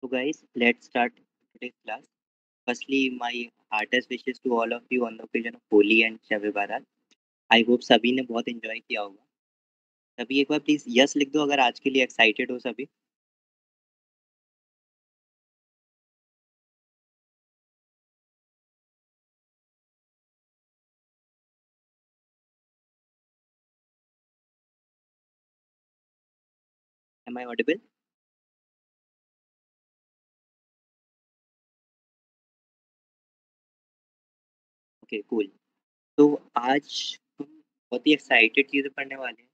So guys, let's start today's class. Firstly, my heartiest wishes to all of you on the occasion of Holi and शब बारात. I hope सभी ने बहुत enjoy किया होगा. सभी एक बार प्लीज यस लिख दो अगर आज के लिए एक्साइटेड हो सभी. Am I audible? Okay cool. तो आज हम बहुत ही एक्साइटेड चीज़ें पढ़ने वाले हैं.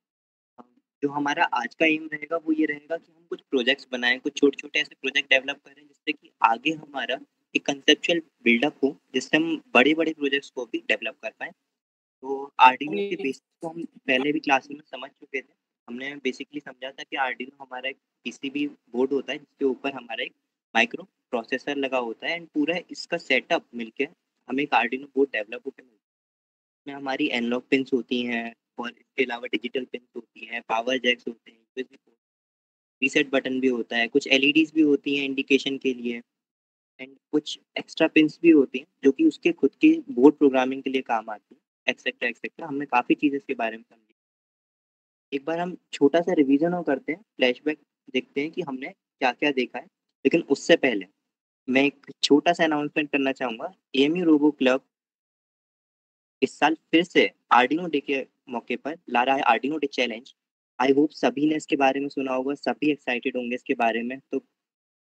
जो हमारा आज का एम रहेगा वो ये रहेगा कि हम कुछ प्रोजेक्ट्स बनाएं, कुछ छोटे छोटे ऐसे प्रोजेक्ट डेवलप करें जिससे कि आगे हमारा एक कंसेप्चुअल बिल्डअप हो जिससे हम बड़े बड़े प्रोजेक्ट्स को भी डेवलप कर पाएं. तो आर्डिनो के ओके। बेसिक्स को हम पहले भी क्लास में समझ चुके थे. हमने बेसिकली समझा था कि आर्डिनो हमारा एक पीसीबी बोर्ड होता है जिसके ऊपर हमारा एक माइक्रो प्रोसेसर लगा होता है एंड पूरा इसका सेटअप मिलके हमें एक आर्डिनो बोर्ड डेवलप होकर मिलता है. इसमें हमारी एनालॉग पिन्स होती हैं और इसके अलावा डिजिटल पिन्स होती हैं, पावर जैक्स होते हैं, यूएसबी पोर्ट, रीसेट बटन भी होता है, कुछ एलईडीज भी होती हैं इंडिकेशन के लिए एंड कुछ एक्स्ट्रा पिन्स भी होती हैं जो कि उसके खुद के बोर्ड प्रोग्रामिंग के लिए काम आती हैं, एक्सेट्रा एक्सेट्रा. हमने काफ़ी चीज़ें इसके बारे में समझी. एक बार हम छोटा-सा रिवीजन और करते हैं, फ्लैशबैक देखते हैं कि हमने क्या-क्या देखा है. लेकिन उससे पहले मैं एक छोटा-सा अनाउंसमेंट करना चाहूँगा. एएमयू रोबो क्लब इस साल फिर से आर्डिनो डे के मौके पर ला रहा है Arduino day challenge. I hope सभी ने इसके बारे में सुना होगा, सभी एक्साइटेड होंगे इसके बारे में. तो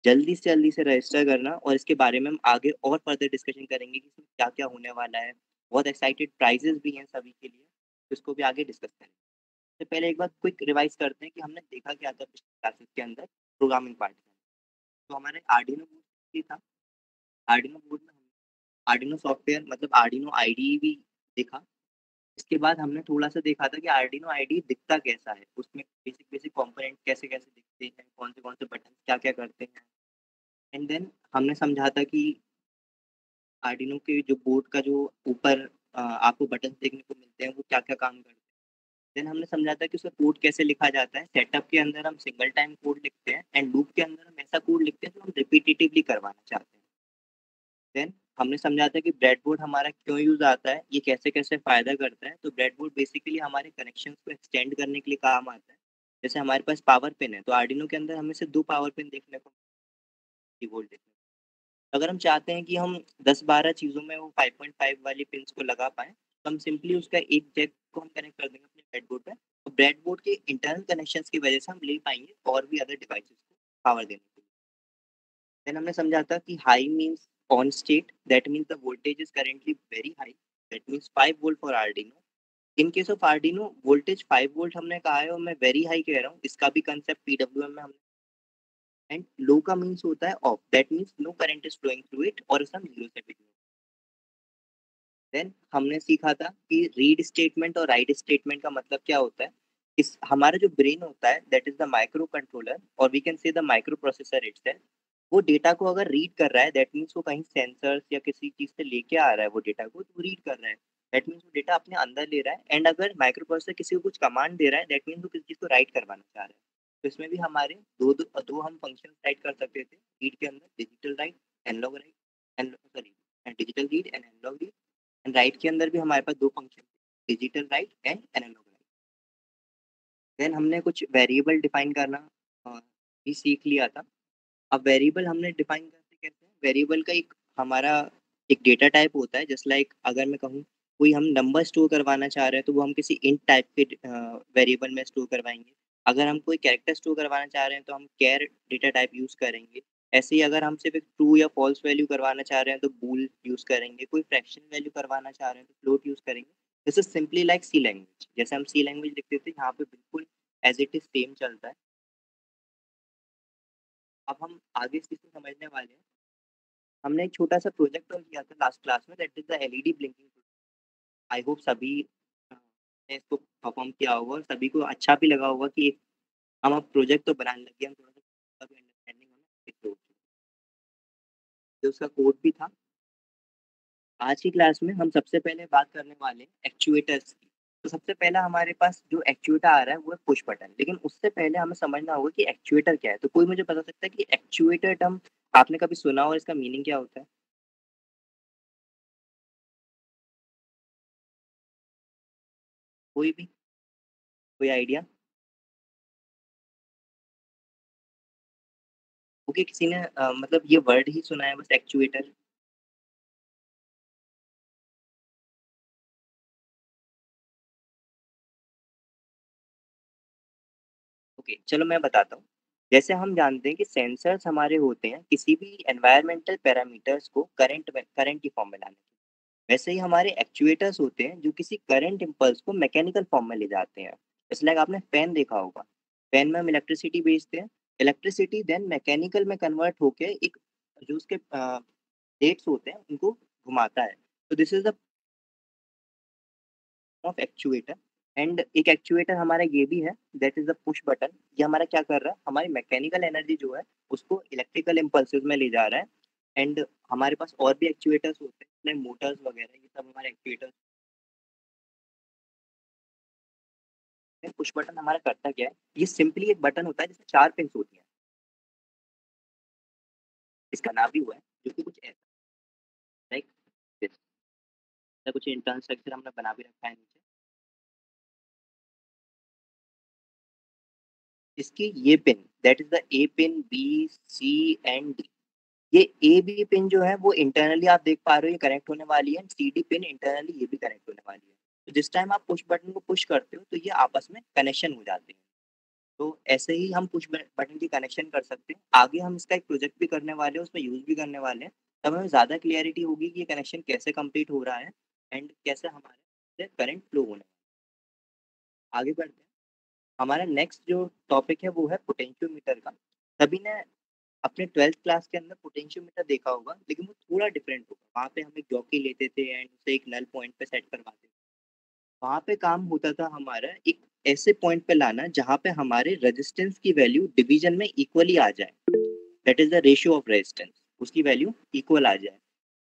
जल्दी से रजिस्टर करना और इसके बारे में हम आगे और फर्दर डिस्कशन करेंगे कि इसमें क्या-क्या होने वाला है. बहुत एक्साइटेड प्राइजेज़ भी हैं सभी के लिए, तो इसको भी आगे डिस्कस करेंगे. सबसे पहले एक बार क्विक रिवाइज़ करते हैं कि हमने देखा क्या था पिछली क्लासेस के अंदर प्रोग्रामिंग पार्ट में. तो हमारे आर्डिनो बोर्ड ये था. आर्डिनो बोर्ड में हमने आर्डिनो सॉफ्टवेयर मतलब आर्डिनो आईडीई भी देखा. इसके बाद हमने थोड़ा-सा देखा था कि आर्डिनो आईडीई दिखता कैसा है? उसमें बेसिक कंपोनेंट कैसे-कैसे दिखते हैं? कौन से बटन क्या-क्या करते हैं? एंड देन हमने समझा था कि आर्डिनो के जो बोर्ड का जो ऊपर आपको बटन्स देखने को मिलते हैं, वो क्या-क्या काम करते हैं. देन हमने समझा था कि उसका कोड कैसे लिखा जाता है. सेटअप के अंदर हम सिंगल टाइम कोड लिखते हैं एंड लूप के अंदर हम ऐसा कोड लिखते हैं जो हम रिपिटिटिवली करवाना चाहते हैं. देन हमने समझा था कि ब्रेडबोर्ड हमारा क्यों यूज़ आता है, ये कैसे-कैसे फ़ायदा करता है. तो ब्रेडबोर्ड बेसिकली हमारे कनेक्शंस को एक्सटेंड करने के लिए काम आता है. जैसे हमारे पास पावर पिन है, तो आर्डिनो के अंदर हमें सिर्फ 2 पावर पिन देखने को कीबोर्ड देखने को. अगर हम चाहते हैं कि हम 10-12 चीज़ों में वो 5.5 वाली पिन्स को लगा पाएँ, तो हम सिंपली उसका एक जैक को हम कनेक्ट कर देंगे अपने ब्रेडबोर्ड पे. और ब्रेडबोर्ड के इंटरनल कनेक्शंस की वजह से हम ले पाएँगे और भी अदर डिवाइसेज़ को पावर देने के लिए. देन हमने समझा था कि high means on state, that means the voltage is currently very high, that means 5 volt for Arduino. In case of Arduino voltage 5 volt हमने कहा है और मैं वेरी हाई कह रहा हूँ. इसका भी कांसेप्ट पीडब्ल्यूएम में हमने. एंड लो का मीन्स होता है off, that means no current is flowing through it और इसे हम 0 से बिगिन. देन हमने सीखा था कि रीड स्टेटमेंट और राइट स्टेटमेंट का मतलब क्या होता है. इस हमारा जो ब्रेन होता है that is the micro controller और we can say the micro processor itself. वो डेटा को अगर रीड कर रहा है दैट मीन्स वो कहीं सेंसर्स या किसी चीज से लेके आ रहा है वो डेटा को, तो वो रीड कर रहा है. दैट मीन्स वो डेटा अपने अंदर ले रहा है. एंड अगर माइक्रो प्रोसेसर किसी को कुछ कमांड दे रहा है दैट मीन्स वो किसी चीज को राइट करवाना चाह रहा है. तो इसमें भी हमारे दो हम फंक्शन राइट कर सकते थे रीड के अंदर. Digital write, analog write, and sorry digital read and analog read. And write के अंदर भी हमारे पास दो फंक्शन थे, digital write and analog write. Then हमने कुछ वेरिएबल डिफाइन करना अ, भी सीख लिया था. अब वेरिएबल हमने डिफाइन करते कैसे हैं. वेरिएबल का एक हमारा एक डेटा टाइप होता है. जस्ट लाइक अगर मैं कहूँ कोई हम नंबर स्टोर करवाना चाह रहे हैं तो वो हम किसी इंट टाइप के वेरिएबल में स्टोर करवाएंगे. अगर हम कोई कैरेक्टर स्टोर करवाना चाह रहे हैं तो हम कैर डेटा टाइप यूज़ करेंगे. ऐसे ही अगर हम सिर्फ एक ट्रू या फॉल्स वैल्यू करवाना चाह रहे हैं तो बूल यूज़ करेंगे. कोई फ्रैक्शन वैल्यू करवाना चाह रहे हैं तो फ्लोट यूज़ करेंगे. This is simply like C language. जैसे हम सी लैंग्वेज लिखते थे यहाँ पे बिल्कुल एज इट इज सेम चलता है. अब हम आगे इस चीज़ को समझने वाले हैं. हमने एक छोटा-सा प्रोजेक्ट और किया था लास्ट क्लास में that is the LED blinking. I hope सभी ने इसको परफ़ॉर्म किया होगा और सभी को अच्छा भी लगा होगा कि हम अब प्रोजेक्ट तो बनाने लग गए, हम थोड़ा-सा भी अंडरस्टैंडिंग होना सीख लो. जो उसका कोड भी था. आज की क्लास में हम सबसे पहले बात करने वाले हैं एक्चुएटर्स की. तो सबसे पहला हमारे पास जो एक्चुएटर आ रहा है वो है पुश बटन, लेकिन उससे पहले हमें समझना होगा कि एक्चुएटर क्या है। तो कोई मुझे बता सकता है कि एक्चुएटर टर्म आपने कभी सुना और इसका मीनिंग क्या होता है? कोई भी? कोई आइडिया? ओके, किसी ने मतलब ये वर्ड ही सुना है बस एक्चुएटर? ओके, चलो मैं बताता हूँ। जैसे हम जानते हैं कि सेंसर्स हमारे होते हैं किसी भी एनवायरमेंटल पैरामीटर्स को करंट की फॉर्म में लाने के। वैसे ही हमारे एक्चुएटर्स होते हैं जो किसी करंट इम्पल्स को मैकेनिकल फॉर्म में ले जाते हैं। जैसे लाइक आपने फैन देखा होगा। फैन में हम इलेक्ट्रिसिटी भेजते हैं। इलेक्ट्रिसिटी देन मैकेनिकल में कन्वर्ट होके एक जो उसके प्लेट्स होते हैं उनको घुमाता है। तो this is the of actuator. And एक एक्चुएटर हमारा ये भी है, that is the push button. ये हमारा क्या कर रहा है, हमारी मैकेनिकल एनर्जी जो है उसको इलेक्ट्रिकल इम्पल्सिव में ले जा रहा है। एंड हमारे पास और भी एक्चुएटर्स होते हैं, मोटर्स वगैरह, ये सब हमारे एक्चुएटर्स हैं। पुश बटन हमारा करता क्या है, ये सिंपली एक बटन होता है जिसमें 4 पिन्स होती हैं। इसका नाम भी हुआ है जो कि कुछ ऐसा, लाइक दिस, कुछ इंटरनल स्ट्रक्चर हमने बना भी रखा है नीचे। इसकी ये pin, that is the A pin, B, C and D. ये ए बी पिन जो है वो इंटरनली आप देख पा रहे हो ये कनेक्ट होने वाली है, सी डी पिन इंटरनली ये भी कनेक्ट होने वाली है। तो जिस टाइम आप पुश बटन को पुश करते हो तो ये आपस में कनेक्शन हो जाते हैं। तो ऐसे ही हम पुश बटन की कनेक्शन कर सकते हैं। आगे हम इसका एक प्रोजेक्ट भी करने वाले हैं, उसमें यूज भी करने वाले हैं। तब हमें ज़्यादा क्लियरिटी होगी कि ये कनेक्शन कैसे कंप्लीट हो रहा है एंड कैसे हमारे करंट फ्लो होने वाला है। आगे बढ़ते हैं। हमारा नेक्स्ट जो टॉपिक है वो है पोटेंशियोमीटर का। सभी ने अपने 12th क्लास के अंदर पोटेंशियोमीटर देखा होगा, लेकिन वो थोड़ा डिफरेंट होगा। वहाँ पे हम एक जॉकी लेते थे एंड उसे एक नल पॉइंट पे सेट करवाते थे। वहाँ पे काम होता था हमारा एक ऐसे पॉइंट पे लाना जहाँ पे हमारे रेजिस्टेंस की वैल्यू डिवीजन में इक्वली आ जाए। That is the ratio of resistance, उसकी वैल्यू इक्वल आ जाए।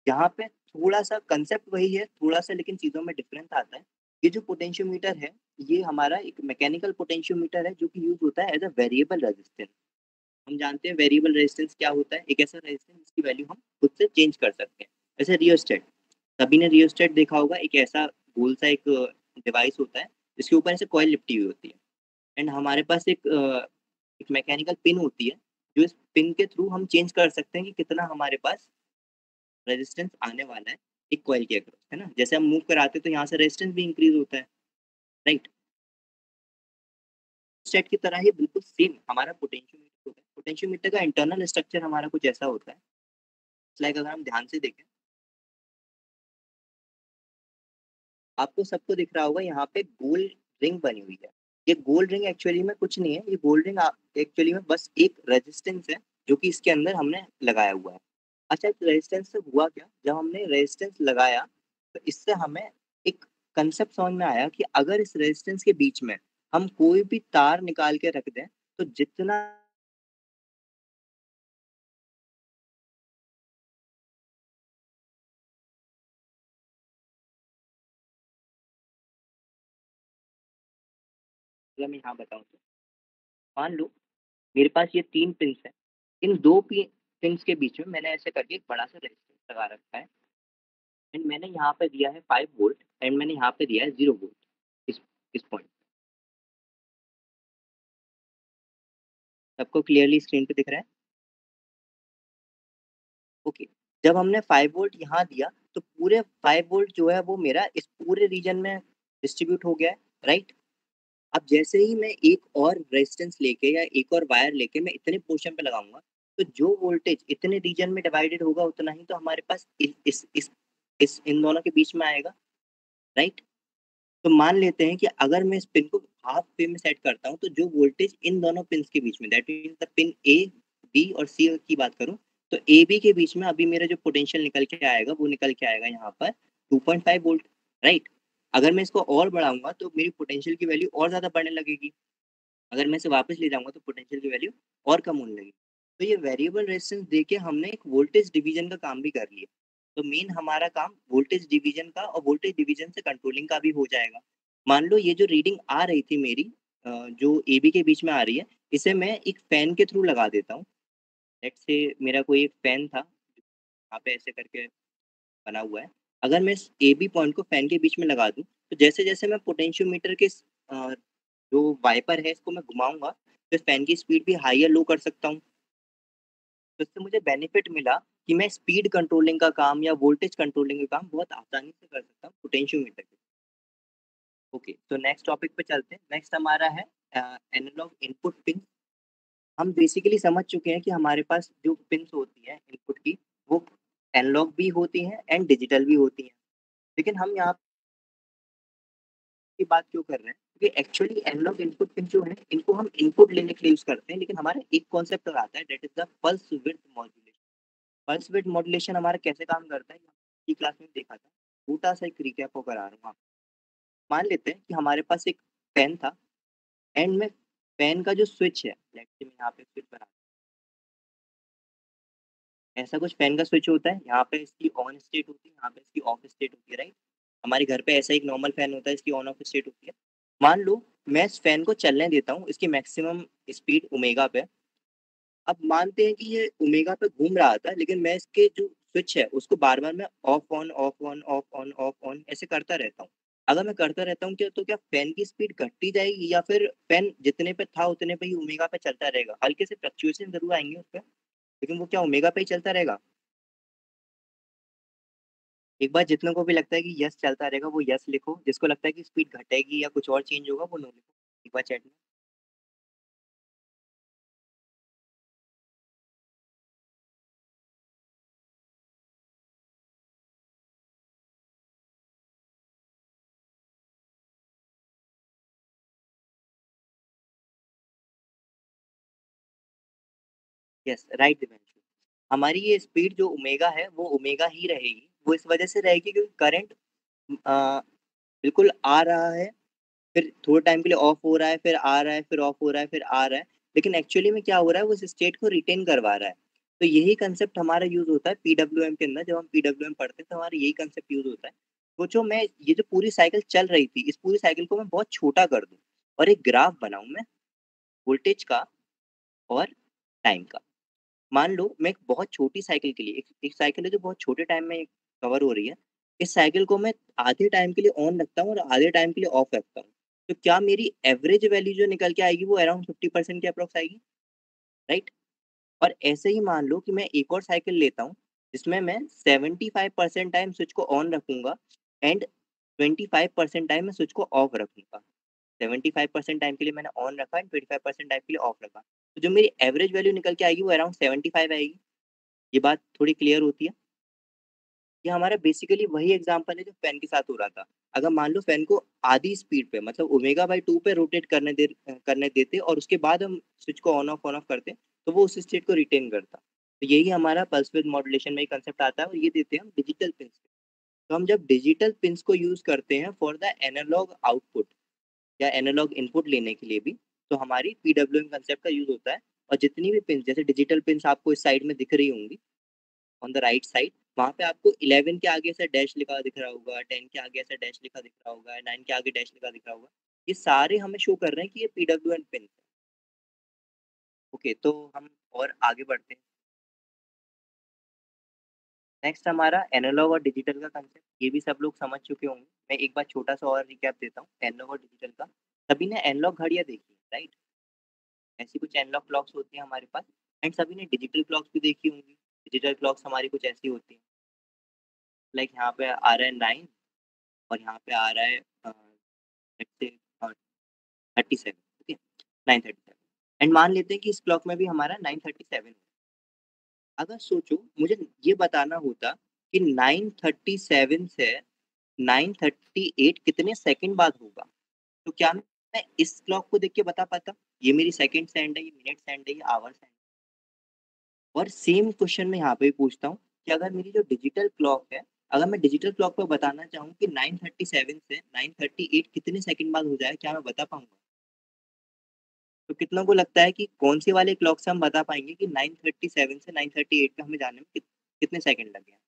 यहाँ पे थोड़ा सा कंसेप्ट वही है, थोड़ा सा लेकिन चीज़ों में डिफरेंस आता है। ये जो पोटेंशियोमीटर है, ये हमारा एक मैकेनिकल पोटेंशियोमीटर है जो कि यूज होता है एज अ वेरिएबल रेजिस्टेंस। हम जानते हैं वेरिएबल रेजिस्टेंस क्या होता है, एक ऐसा रेजिस्टेंस जिसकी वैल्यू हम खुद से चेंज कर सकते हैं। जैसे रियोस्टेट, सभी ने रियोस्टेट देखा होगा। एक ऐसा गोल सा एक डिवाइस होता है जिसके ऊपर ऐसे कॉइल लिपटी हुई होती है। एंड हमारे पास एक मैकेनिकल पिन होती है जो इस पिन के थ्रू हम चेंज कर सकते हैं कि कितना हमारे पास रेजिस्टेंस आने वाला है एक कॉइल के अक्रॉस, है ना। जैसे हम मूव कराते हैं तो यहाँ से रेजिस्टेंस भी इंक्रीज होता है, राइट। स्टेट की तरह ही बिल्कुल सेम हमारा पोटेंशियोमीटर होता है। पोटेंशियोमीटर का इंटरनल स्ट्रक्चर हमारा कुछ ऐसा होता है, लाइक अगर हम ध्यान से देखें, आपको सबको दिख रहा होगा यहाँ पे गोल रिंग बनी हुई है। ये गोल रिंग एक्चुअली में कुछ नहीं है, ये गोल रिंग एक्चुअली में बस एक रेजिस्टेंस है जो कि इसके अंदर हमने लगाया हुआ है। अच्छा, इस रेजिस्टेंस से हुआ क्या, जब हमने रेजिस्टेंस लगाया तो इससे हमें एक कंसेप्ट समझ में आया कि अगर इस रेजिस्टेंस के बीच में हम कोई भी तार निकाल के रख दें तो जितना, अगर मैं यहाँ बताऊँ तो मान लो मेरे पास ये 3 पिन्स हैं। इन 2 पिन्स के बीच में मैंने ऐसे करके एक बड़ा सा रेजिस्टेंस लगा रखा है। एंड मैंने यहाँ पे दिया है 5 वोल्ट एंड मैंने यहाँ पे दिया है 0 वोल्ट। इस पॉइंट, सबको क्लियरली स्क्रीन पे दिख रहा है? ओके। जब हमने 5 वोल्ट यहाँ दिया तो पूरे 5 वोल्ट जो है वो मेरा इस पूरे रीजन में डिस्ट्रीब्यूट हो गया है, राइट। अब जैसे ही मैं एक और रेजिस्टेंस लेके या एक और वायर लेके मैं इतने पोर्शन पे लगाऊंगा तो जो वोल्टेज इतने रीजन में डिवाइडेड होगा उतना ही तो हमारे पास इस इन दोनों के बीच में आएगा, राइट। तो मान लेते हैं कि अगर मैं इस पिन को हाफ पे में सेट करता हूँ तो जो वोल्टेज इन दोनों पिन्स के बीच में, that means the pin A, B और सी की बात करूँ, तो ए बी के बीच में अभी मेरा जो पोटेंशियल निकल के आएगा वो निकल के आएगा यहाँ पर 2.5 वोल्ट, राइट। अगर मैं इसको और बढ़ाऊंगा तो मेरी पोटेंशियल की वैल्यू और ज़्यादा बढ़ने लगेगी। अगर मैं इसे वापस ले जाऊंगा तो पोटेंशियल की वैल्यू और कम होने लगी। तो ये वेरिएबल रेजिस्टेंस देके हमने एक वोल्टेज डिवीजन का काम भी कर लिया। तो मेन हमारा काम वोल्टेज डिवीजन का और वोल्टेज डिवीजन से कंट्रोलिंग का भी हो जाएगा। मान लो ये जो रीडिंग आ रही थी मेरी जो AB के बीच में आ रही है, इसे मैं एक फ़ैन के थ्रू लगा देता हूँ। लेट्स से मेरा कोई एक फ़ैन था, यहाँ पे ऐसे करके बना हुआ है। अगर मैं इस AB पॉइंट को फ़ैन के बीच में लगा दूँ, तो जैसे-जैसे मैं पोटेंशियोमीटर के जो वाइपर है इसको मैं घुमाऊँगा, तो इस फ़ैन की स्पीड भी हाई या लो कर सकता हूँ। तो इससे मुझे बेनिफिट मिला कि मैं स्पीड कंट्रोलिंग का काम या वोल्टेज कंट्रोलिंग का काम बहुत आसानी से कर सकता हूँ पोटेंशियोमीटर के। ओके, तो नेक्स्ट टॉपिक पे चलते हैं। नेक्स्ट हमारा है एनालॉग इनपुट पिन। हम बेसिकली समझ चुके हैं कि हमारे पास जो पिन्स होती हैं इनपुट की, वो एनालॉग भी होती हैं एंड डिजिटल भी होती हैं। लेकिन हम यहाँ की बात क्यों कर रहे हैं? क्योंकि एक्चुअली एनालॉग इनपुट पिन जो है, इनको हम इनपुट लेने के लिए यूज़ करते हैं, लेकिन हमारा एक कॉन्सेप्ट और आता है that is the pulse width modulation. Pulse width modulation हमारा कैसे काम करता है? पिछली क्लास में देखा था। छोटा-सा एक रिकैप को करा रहा हूँ आपको। मान लेते हैं कि हमारे पास एक पेन था एंड में पेन का जो स्विच है, लेट्स से मैं यहाँ पे स्विच बना ऐसा कुछ फैन का स्विच होता है, यहाँ पे इसकी ऑन स्टेट होती है, यहाँ पे इसकी ऑफ स्टेट होती है, राइट? हमारे घर पे ऐसा एक नॉर्मल फैन होता है, इसकी ऑन ऑफ स्टेट होती है। मान लो मैं इस फैन को चलने देता हूँ, इसकी मैक्सिमम स्पीड ओमेगा पे। अब मानते हैं कि ये ओमेगा पे घूम रहा था, लेकिन मैं इसके जो स्विच है, उसको बार-बार मैं of on, of on, of on, of on ऐसे करता रहता हूँ। अगर मैं करता रहता हूँ क्या तो क्या फैन की स्पीड घटती जाएगी या फिर फैन जितने पे था उतने पे ही ओमेगा पे चलता रहेगा? हल्के से फ्लक्चुएशन ज़रूर आएँगे उसपे, लेकिन वो क्या ओमेगा पे ही चलता रहेगा? एक बार जितनों को भी लगता है कि यस चलता रहेगा वो यस लिखो, जिसको लगता है कि स्पीड घटेगी या कुछ और चेंज होगा वो नो लिखो। एक बार चैट में। Yes, right Divyanshu. हमारी ये स्पीड जो ओमेगा है वो ओमेगा ही रहेगी। वो इस वजह से रहेगी क्योंकि करंट अ, बिल्कुल आ रहा है, फिर थोड़े टाइम के लिए ऑफ हो रहा है, फिर आ रहा है, फिर ऑफ हो रहा है, फिर आ रहा है। लेकिन एक्चुअली में क्या हो रहा है वो उस स्टेट को रिटेन करवा रहा है। तो यही कंसेप्ट हमारा यूज़ होता है पीडब्ल्यूएम के अंदर। जब हम पीडब्ल्यूएम पढ़ते हैं तो हमारा यही कंसेप्ट यूज़ होता है। सोचो मैं ये जो पूरी साइकिल चल रही थी, इस पूरी साइकिल को मैं बहुत छोटा कर दूँ और एक ग्राफ बनाऊँ मैं वोल्टेज का और टाइम का। मान लो मैं एक बहुत छोटी साइकिल के लिए एक साइकिल है जो बहुत छोटे टाइम में कवर हो रही है। इस साइकिल को मैं आधे टाइम के लिए ऑन रखता हूँ और आधे टाइम के लिए ऑफ रखता हूँ। तो क्या मेरी एवरेज वैल्यू जो निकल के आएगी वो अराउंड 50% के अप्रॉक्स आएगी, राइट? और ऐसे ही मान लो कि मैं एक और साइकिल लेता हूँ, जिसमें मैं 75% टाइम स्विच को ऑन रखूँगा एंड 25% टाइम मैं स्विच को ऑफ रखूँगा। 75% टाइम के लिए मैंने ऑन रखा एंड 25% टाइम के लिए ऑफ रखा। तो जो मेरी एवरेज वैल्यू निकल के आएगी वो अराउंड 75 आएगी। ये बात थोड़ी क्लियर होती है? ये हमारा बेसिकली वही एग्ज़ाम्पल है जो फैन के साथ हो रहा था। अगर मान लो फैन को आधी स्पीड पे मतलब ओमेगा बाई 2 पे रोटेट करने देते और उसके बाद हम स्विच को ऑन ऑफ करते, तो वो उस स्टेट को रिटेन करता। तो यही हमारा पल्स विड्थ मॉड्यूलेशन में ये कांसेप्ट आता है और ये देते हैं हम डिजिटल पिन्स पे। तो हम जब डिजिटल पिन्स को यूज़ करते हैं फॉर द एनालॉग आउटपुट या एनालॉग इनपुट लेने के लिए भी, तो हमारी पीडब्ल्यूएम कांसेप्ट का यूज़ होता है। और जितनी भी पिन्स जैसे डिजिटल पिन्स आपको इस साइड में दिख रही होंगी ऑन द राइट साइड, वहाँ पे आपको 11 के आगे ऐसा डैश लिखा दिख रहा होगा, 10 के आगे ऐसा डैश लिखा दिख रहा होगा, 9 के आगे डैश लिखा दिख रहा होगा। ये सारे हमें शो कर रहे हैं कि ये पीडब्ल्यूएम पिन है। ओके, तो हम और आगे बढ़ते हैं। नेक्स्ट हमारा एनालॉग और डिजिटल का कंसेप्ट, ये भी सब लोग समझ चुके होंगे। मैं एक बार छोटा-सा और रिकैप देता हूँ एनालॉग और डिजिटल का। सभी ने एनालॉग घड़ियाँ देखी है, राइट? ऐसी कुछ एनालॉग क्लॉक्स होती हैं हमारे पास एंड सभी ने डिजिटल क्लॉक्स भी देखी होंगी। डिजिटल क्लॉक्स हमारी कुछ ऐसी होती हैं, लाइक यहाँ पे आ रहा है 9 और यहाँ पे आ रहा है लेट्स से 37, ओके, 9:37 एंड मान लेते हैं कि इस क्लॉक में भी हमारा 9:37 है। अगर सोचो मुझे ये बताना होता कि 9:37 से 9:38 कितने सेकंड बाद होगा, तो क्या मैं इस क्लॉक को देख के बता पाता? ये मेरी सेकंड्स हैंड है, ये मिनट्स हैंड है, ये आवर्स हैंड। और सेम क्वेश्चन मैं यहाँ पे भी पूछता हूँ कि अगर मेरी जो डिजिटल क्लॉक है, अगर मैं डिजिटल क्लॉक पे बताना चाहूँ कि 9:37 से 9:38 कितने सेकंड बाद हो जाएगा, क्या मैं बता पाऊँगा? तो कितनों को लगता है कि कौन-सी वाले क्लॉक से हम बता पाएँगे कि 9:37 से 9:38 पे हमें जाने में कितने सेकंड लगे हैं?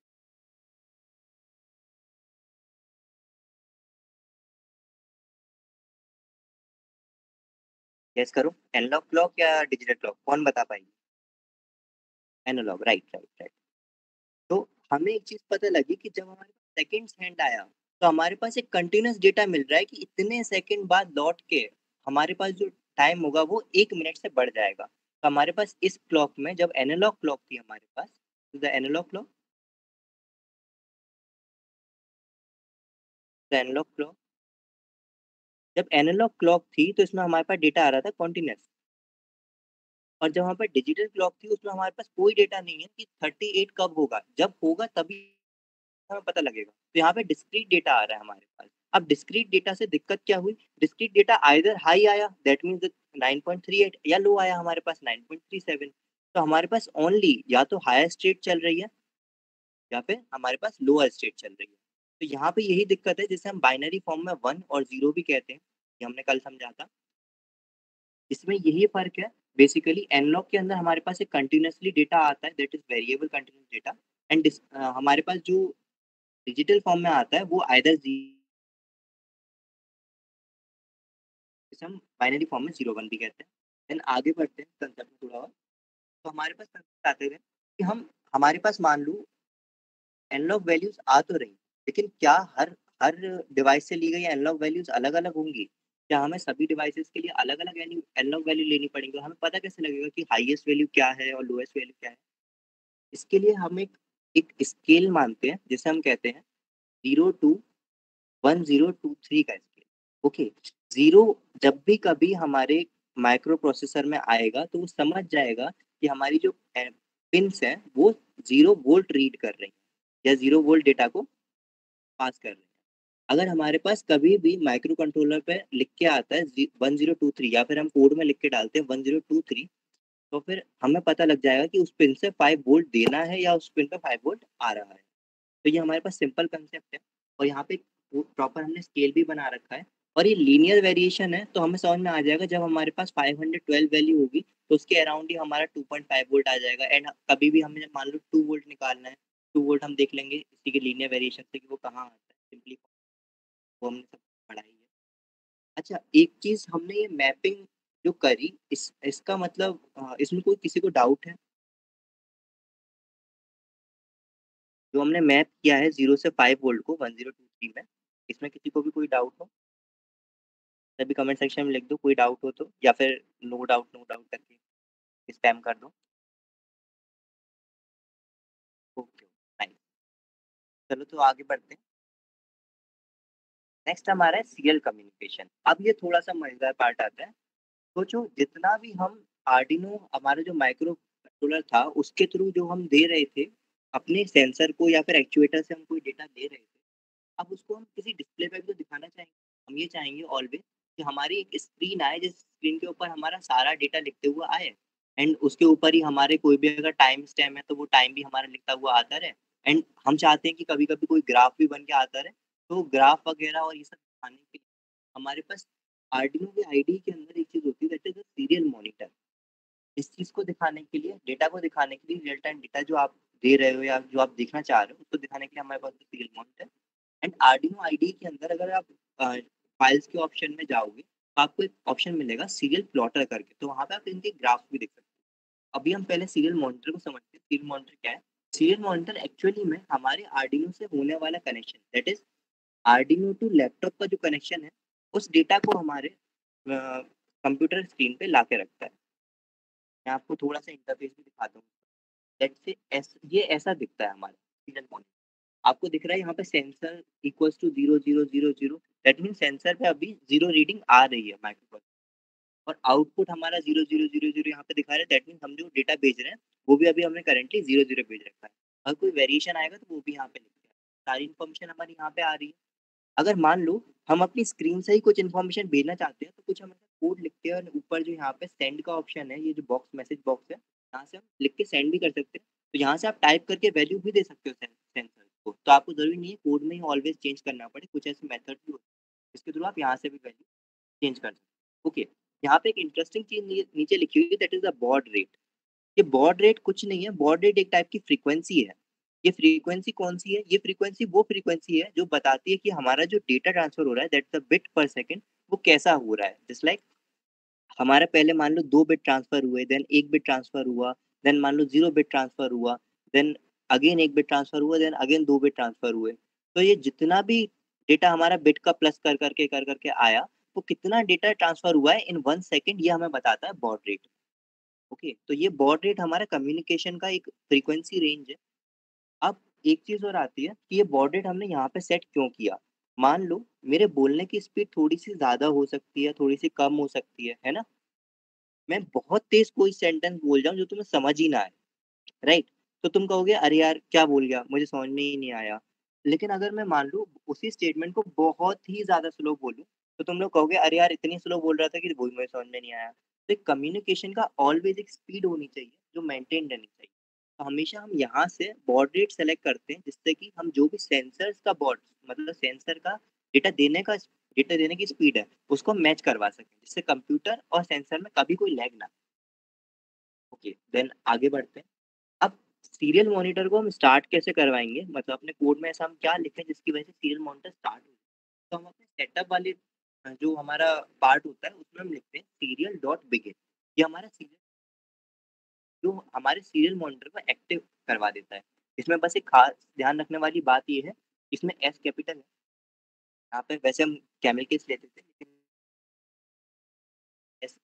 गेस करो, एनालॉग क्लॉक या डिजिटल क्लॉक, कौन बता पाएगी? Analog, right right right. तो हमें एक चीज पता लगी कि जब हमारे पास सेकंड हैंड आया तो हमारे पास एक कंटिन्यूस डेटा मिल रहा है कि इतने सेकंड बाद लौट के हमारे पास जो टाइम होगा वो 1 मिनट से बढ़ जाएगा। तो हमारे पास इस क्लॉक में जब एनालॉग क्लॉक थी हमारे पास, the analog clock, the analog clock, जब एनालॉग क्लॉक थी तो इसमें हमारे पास डेटा आ रहा था कॉन्टिन्यूस। और जब हमारे पास डिजिटल क्लॉक थी उसमें हमारे पास कोई डेटा नहीं है कि 38 कब होगा, जब होगा तभी हमें पता लगेगा। तो यहाँ पे डिस्क्रीट डेटा आ रहा है हमारे पास। अब डिस्क्रीट डेटा से दिक्कत क्या हुई, डिस्क्रीट डेटा आइदर हाई आया दैट मीन्स 9.38, या लो आया हमारे पास 9.37। तो हमारे पास ओनली या तो हायर स्टेट चल रही है या फिर हमारे पास लोअर स्टेट चल रही है। तो यहाँ पे यही दिक्कत है जिसे हम बाइनरी फॉर्म में 1 और 0 भी कहते हैं, ये हमने कल समझा था। इसमें यही फर्क है। बेसिकली एनालॉग के अंदर हमारे पास एक कंटिन्यूसली डेटा आता है that is variable continuous data, and हमारे पास जो डिजिटल फॉर्म में आता है वो आइदर जिसे हम बाइनरी फॉर्म में 0 1 भी कहते हैं। देन आगे बढ़ते हैं कंसेप्ट में थोड़ा और। तो हमारे पास कंसेप्ट आते हैं कि हम हमारे पास मान लो एनालॉग वैल्यूज आ तो रही, लेकिन क्या हर हर डिवाइस से ली गई एनालॉग वैल्यूज अलग अलग होंगी? क्या हमें सभी डिवाइसेस के लिए अलग अलग एनालॉग वैल्यू लेनी पड़ेगी? हमें पता कैसे लगेगा कि हाईएस्ट वैल्यू क्या है और लोएस्ट वैल्यू क्या है? इसके लिए हम एक स्केल मानते हैं जिसे हम कहते हैं 0 to 1023 का स्केल। ओके, 0 जब भी कभी हमारे माइक्रो प्रोसेसर में आएगा तो वो समझ जाएगा कि हमारी जो पिन्स हैं वो 0 वोल्ट रीड कर रही हैं या 0 वोल्ट डेटा को पास कर रही हैं। अगर हमारे पास कभी भी माइक्रो कंट्रोलर पे लिख के आता है 1023 या फिर हम कोड में लिख के डालते हैं 1023, तो फिर हमें पता लग जाएगा कि उस पिन से 5 वोल्ट देना है या उस पिन पे 5 वोल्ट आ रहा है। तो ये हमारे पास सिंपल कंसेप्ट है। और यहाँ पे प्रॉपर हमने स्केल भी बना रखा है। और ये लीनियर वेरिएशन है तो हमें समझ में आ जाएगा जब हमारे पास 512 वैल्यू होगी तो उसके अराउंड ही हमारा 2.5 वोल्ट आ जाएगा। एंड कभी भी हमें मान लो 2 वोल्ट निकालना है, 2 वोल्ट हम देख लेंगे इसी के लीनियर वेरिएशन से कि वो कहाँ आता है, सिंपली वो हमने सब पढ़ा ही है। अच्छा, एक चीज हमने ये मैपिंग जो करी इसका मतलब इसमें कोई किसी को डाउट है? जो हमने मैप किया है 0 से 5 वोल्ट को 1023 में, इसमें किसी को भी कोई डाउट हो? तभी कमेंट सेक्शन में लिख दो कोई डाउट हो तो, या फिर नो डाउट करके स्पैम कर दो। Okay, nice. चलो तो आगे बढ़ते हैं। नेक्स्ट हमारा है सीरियल कम्युनिकेशन। अब ये थोड़ा सा मजेदार पार्ट आता है। सोचो जितना भी हम आर्डिनो हमारा जो माइक्रो कंट्रोलर था उसके थ्रू जो हम दे रहे थे अपने सेंसर को या फिर एक्चुएटर से हम कोई डेटा दे रहे थे, अब उसको हम किसी डिस्प्ले पे भी तो दिखाना चाहेंगे। हम ये चाहेंगे ऑलवेज कि हमारी एक स्क्रीन आए जिस स्क्रीन के ऊपर हमारा सारा डेटा लिखते हुए आए, एंड उसके ऊपर ही हमारे कोई भी अगर टाइम स्टैम्प है तो वो टाइम भी हमारा लिखता हुआ आता रहे। एंड हम चाहते हैं कि कभी कभी कोई ग्राफ भी बन के आता रहे, तो ग्राफ वगैरह और ये सब दिखाने के लिए हमारे पास आर्डिनो के आईडी के अंदर एक चीज होती है दैट इज सीरियल मॉनिटर। इस चीज को दिखाने के लिए, डेटा को दिखाने के लिए, रियल टाइम डेटा जो आप दे रहे हो या जो आप देखना चाह रहे हो उसको दिखाने के लिए हमारे पास serial monitor. And Arduino IDE के अंदर अगर आप फाइल्स के ऑप्शन में जाओगे तो आपको एक ऑप्शन मिलेगा सीरियल प्लॉटर करके, तो वहाँ पे आप इनके ग्राफ भी देख सकते हो। अभी हम पहले सीरियल मॉनिटर को समझते हैं। सीरियल मॉनिटर क्या है? सीरियल मॉनिटर एक्चुअली में हमारे आर्डिनो से होने वाला connection that is Arduino to laptop का जो कनेक्शन है उस डेटा को हमारे कंप्यूटर स्क्रीन पे ला के रखता है। मैं आपको थोड़ा सा इंटरफेस भी दिखाता हूँ। लेट्स से ये ऐसा दिखता है हमारा सीरियल मॉनिटर। आपको दिख रहा है यहाँ पे sensor equals to 0 0 0 0, that mean sensor पे अभी 0 रीडिंग आ रही है माइक्रोफोन, और आउटपुट हमारा 0 0 0 0 यहाँ पे दिखा रहा है, दैट मीन हम जो डेटा भेज रहे हैं वो भी अभी हमने करेंटली 0 0 भेज रखा है। अगर कोई वेरिएशन आएगा तो वो भी यहाँ पे लिखा है। सारी इन्फॉर्मेशन हमारी यहाँ पे आ रही है। अगर मान लो हम अपनी स्क्रीन से ही कुछ इन्फॉर्मेशन भेजना चाहते हैं तो कुछ हम कोड लिखते हैं और ऊपर जो यहाँ पे सेंड का ऑप्शन है, ये जो बॉक्स मैसेज बॉक्स है, यहाँ से हम लिख के सेंड भी कर सकते हैं। तो यहाँ से आप टाइप करके वैल्यू भी दे सकते हो सेंसर को, तो आपको जरूरी नहीं है कोड में ही ऑलवेज चेंज करना पड़े। कुछ ऐसे मेथड भी होते हैं जिसके थ्रू आप यहाँ से भी वैल्यू चेंज कर सकते हो। ओके, यहाँ पे एक इंटरेस्टिंग चीज नीचे लिखी हुई है that is the baud rate. ये बॉड रेट कुछ नहीं है, बॉड रेट एक टाइप की फ्रीक्वेंसी है। ये फ्रीक्वेंसी कौन सी है? ये फ्रीक्वेंसी वो फ्रीक्वेंसी है जो बताती है कि हमारा जो डेटा ट्रांसफर हो रहा है दैट्स द बिट पर सेकंड, वो कैसा हो रहा है। जस्ट लाइक हमारा पहले मान लो 2 बिट ट्रांसफर हुए, देन 1 बिट ट्रांसफर हुआ, देन मान लो 0 बिट ट्रांसफर हुआ, देन अगेन 1 बिट ट्रांसफर हुआ, देन अगेन 2 बिट ट्रांसफर हुए। तो ये जितना भी डेटा हमारा बिट का प्लस कर करके आया, वो कितना डेटा ट्रांसफर हुआ है इन 1 सेकंड, ये हमें बताता है बॉड रेट। ओके, तो ये बॉड रेट हमारा कम्युनिकेशन का एक फ्रीक्वेंसी रेंज है। अब एक चीज़ और आती है कि ये बॉड रेट हमने यहाँ पे सेट क्यों किया? मान लो मेरे बोलने की स्पीड थोड़ी-सी ज़्यादा हो सकती है, थोड़ी-सी कम हो सकती है ना? मैं बहुत तेज़ कोई सेंटेंस बोल जाऊँ जो तुम्हें समझ ही ना आए, राइट? तो तुम कहोगे अरे यार क्या बोल गया? मुझे समझ में ही नहीं आया। लेकिन अगर मैं मान लूँ उसी स्टेटमेंट को बहुत ही ज़्यादा स्लो बोलूँ, तो तुम लोग कहोगे अरे यार इतनी स्लो बोल रहा था कि वो मुझे समझ में नहीं आया। तो एक कम्युनिकेशन का ऑलवेज़ एक स्पीड होनी चाहिए जो मेंटेन रहनी चाहिए। तो हमेशा हम यहाँ से बॉड रेट सेलेक्ट करते हैं जिससे कि हम जो भी सेंसर्स का बॉड मतलब सेंसर का डेटा देने का डेटा देने की स्पीड है, उसको मैच करवा सकें, जिससे कंप्यूटर और सेंसर में कभी कोई लैग ना आए। ओके, देन आगे बढ़ते हैं। अब सीरियल मॉनिटर को हम स्टार्ट कैसे करवाएँगे? मतलब अपने कोड में ऐसा हम क्या लिखें जिसकी वजह से सीरियल मॉनिटर स्टार्ट हो? तो हम अपने सेटअप वाले जो हमारा पार्ट होता है उसमें हम लिखते हैं सीरियल डॉट बिगिन। ये हमारा सीरियल जो हमारे सीरियल मॉनिटर को एक्टिव करवा देता है। इसमें बस एक खास ध्यान रखने वाली बात ये है, इसमें एस कैपिटल है। यहाँ पे वैसे हम कैमल केस लेते थे लेकिन एस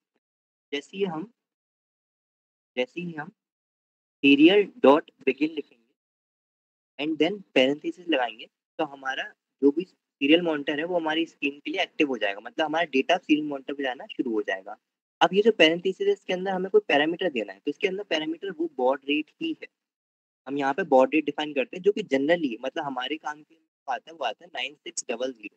जैसे ही हम जैसे ही हम सीरियल डॉट बिगिन लिखेंगे एंड देन पैरेंथेसिस लगाएँगे, तो हमारा जो भी सीरियल मॉनिटर है वो हमारी स्क्रीन के लिए एक्टिव हो जाएगा। मतलब हमारा डेटा सीरियल मॉनिटर पे जाना शुरू हो जाएगा। अब ये जो पैरेंथेसिस है इसके अंदर हमें कोई पैरामीटर देना है, तो इसके अंदर पैरामीटर वो बॉड रेट ही है। हम यहाँ पे बॉड रेट डिफाइन करते हैं जो कि जनरली मतलब हमारे काम के लिए वो आता है 9600।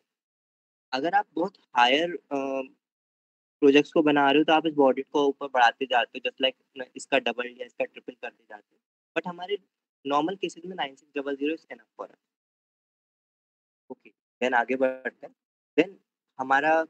अगर आप बहुत हायर प्रोजेक्ट्स को बना रहे हो तो आप इस बॉड रेट को ऊपर बढ़ाते जाते हो जस्ट लाइक इसका डबल या इसका ट्रिपल करते जाते हो। बट हमारे नॉर्मल केसेस में 9600 is enough for us. Okay, then आगे बढ़ते हैं। देन हमारा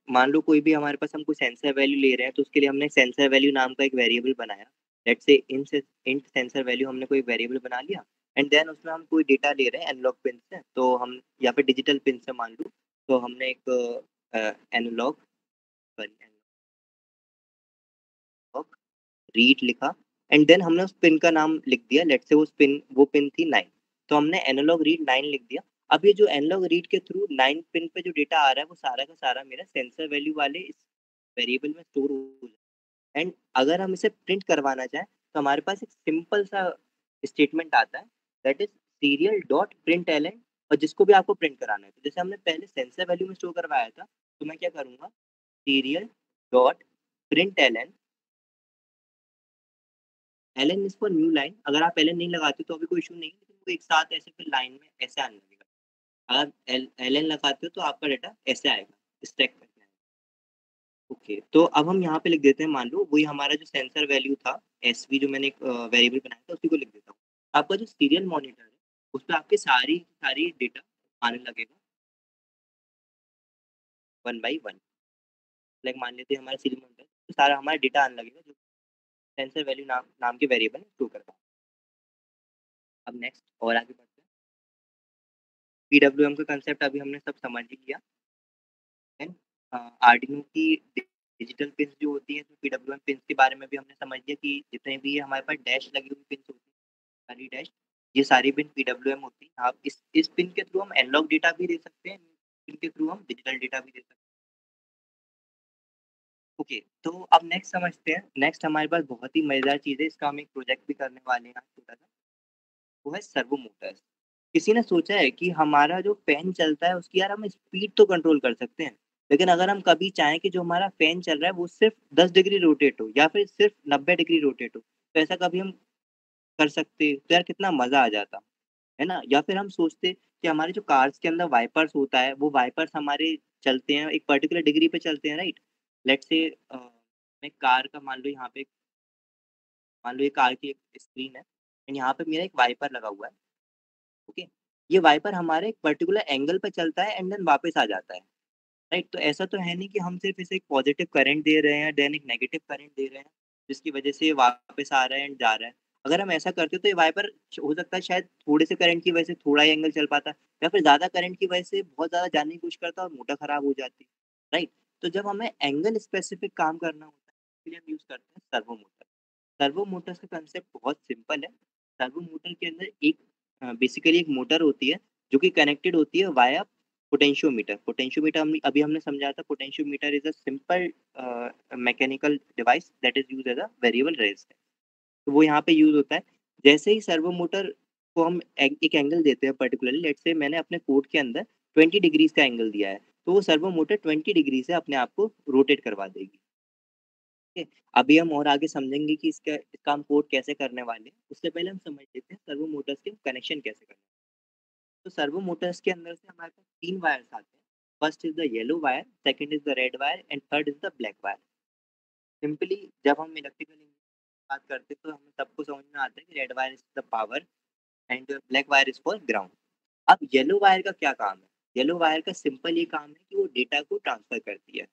मान लो कोई भी हमारे पास हम कोई सेंसर वैल्यू ले रहे हैं तो उसके लिए हमने सेंसर वैल्यू नाम का एक वेरिएबल बनाया। Let's say int sensor value हमने कोई वेरिएबल बना लिया एंड देन उसमें हम कोई डेटा ले रहे हैं एनालॉग पिन से, तो हम या फिर डिजिटल पिन से मान लो, तो हमने एक एनालॉग सॉरी एनालॉग रीड लिखा एंड देन हमने उस पिन का नाम लिख दिया। लेट्स से उस पिन वो पिन थी 9, तो हमने एनालॉग रीड 9 लिख दिया। अब ये जो एनालॉग रीड के थ्रू 9 पिन पे जो डेटा आ रहा है वो सारा का सारा मेरा सेंसर वैल्यू वाले इस वेरिएबल में स्टोर हो जाए। एंड अगर हम इसे प्रिंट करवाना चाहें तो हमारे पास एक सिंपल सा स्टेटमेंट आता है that is serial dot print L N, और जिसको भी आपको प्रिंट कराना है तो जैसे हमने पहले सेंसर वैल्यू में स्टोर करवाया था, तो मैं क्या करूँगा serial dot print L N, L N is for new line. अगर आप एलन नहीं लगाते तो अभी कोई इश्यू नहीं है, लेकिन वो एक साथ ऐसे फिर लाइन में ऐसे आने लगेगा। अगर एलन लगाते हो तो आपका डेटा ऐसे आएगा, स्टैक करके आएगा। ओके, तो अब हम यहाँ पे लिख देते हैं, मान लो वही हमारा जो सेंसर वैल्यू था, एसवी जो मैंने एक वेरिएबल बनाया था उसी को लिख देता हूँ। आपका जो सीरियल मॉनिटर है, उसपे आपके सारी सारी डेटा आने लगेगा 1 बाय 1। लाइक मान लेते हैं हमारा सीरियल मॉनिटर, तो सारा हमारा डेटा आने लगेगा जो सेंसर वैल्यू नाम नाम के वेरिएबल में स्टोर करता हूँ। अब नेक्स्ट और आगे बढ़ते हैं। पीडब्ल्यूएम का कांसेप्ट अभी हमने सब समझ ही लिया। देन आर्डिनो की डिजिटल पिन्स जो होती हैं, तो पीडब्ल्यूएम पिन्स के बारे में भी हमने समझ लिया कि जितने भी हमारे पास डैश लगी हुई पिन्स होती हैं, सारी डैश, ये सारी पिन पीडब्ल्यूएम होती हैं। आप इस पिन के थ्रू हम एनालॉग डेटा भी दे सकते हैं, पिन के थ्रू हम डिजिटल डेटा भी दे सकते हैं। ओके, तो अब नेक्स्ट समझते हैं। नेक्स्ट हमारे पास बहुत ही मज़ेदार चीज़ है, इसका हम एक प्रोजेक्ट भी करने वाले हैं आज छोटा-सा, वो है सर्वो मोटर्स। किसी ने सोचा है कि हमारा जो फैन चलता है उसकी यार हम स्पीड तो कंट्रोल कर सकते हैं, लेकिन अगर हम कभी चाहें कि जो हमारा फैन चल रहा है वो सिर्फ़ 10 डिग्री रोटेट हो या फिर सिर्फ़ 90 डिग्री रोटेट हो, तो ऐसा कभी हम कर सकते, तो यार कितना मज़ा आ जाता, है ना? या फिर हम सोचते कि हमारे जो कार्स के अंदर वाइपर्स होता है, वो वाइपर्स हमारे चलते हैं, एक पर्टिकुलर डिग्री पे चलते हैं, राइट? लेट्स से मैं कार का मान लो ये कार की एक स्क्रीन है एंड यहाँ पे मेरा एक वाइपर लगा हुआ है, ओके? ये वाइपर हमारे एक पर्टिकुलर एंगल पे चलता है एंड देन वापस आ जाता है, राइट? तो ऐसा तो है नहीं कि हम सिर्फ़ इसे एक पॉज़िटिव करंट दे रहे हैं, देन एक नेगेटिव करंट दे रहे हैं, जिसकी वज़ह से ये वापस आ रहा है एंड जा रहा है। अगर हम ऐसा करते तो ये वाइपर हो सकता है शायद थोड़े से करंट की वज़ह से थोड़ा ही एंगल चल पाता, या फिर ज़्यादा करंट की वज़ह से बहुत ज़्यादा जाने की कोशिश करता और मोटर ख़राब हो जाती, राइट? तो जब हमें एंगल स्पेसिफिक काम करना होता है, इसके लिए हम यूज़ करते हैं सर्वो मोटर। सर्वो मोटर्स का कंसेप्ट बहुत सिंपल है। सर्वो मोटर के अंदर एक बेसिकली एक मोटर होती है, जो कि कनेक्टेड होती है वाया पोटेंशियोमीटर। पोटेंशियोमीटर अभी हमने समझा था, potentiometer is a simple mechanical device that is used as a variable resistance. तो वो यहाँ पे यूज़ होता है। जैसे ही सर्वो मोटर को हम एक एंगल देते हैं पर्टिकुलरली, लेट्स से मैंने अपने कोड के अंदर 20 डिग्रीज़ का एंगल दिया है, तो वो सर्वो मोटर 20 डिग्री से अपने आप को रोटेट करवा देगी। ठीक है? अभी हम और आगे समझेंगे कि इसका हम कोड कैसे करने वाले हैं। उससे पहले हम समझ लेते हैं सर्वो मोटर्स के कनेक्शन कैसे करने हैं। तो सर्वो मोटर्स के अंदर से हमारे पास 3 वायर्स आते हैं। First is the yellow wire, second is the red wire and third is the black wire. Simply जब हम इलेक्ट्रिकल इंजीनियरिंग की बात करते हैं, तो हमें सबको समझ में आता है कि red wire is the power and black wire is for ground. अब येलो वायर का क्या काम है? येलो वायर का सिंपल ये काम है कि वो डेटा को ट्रांसफर करती है।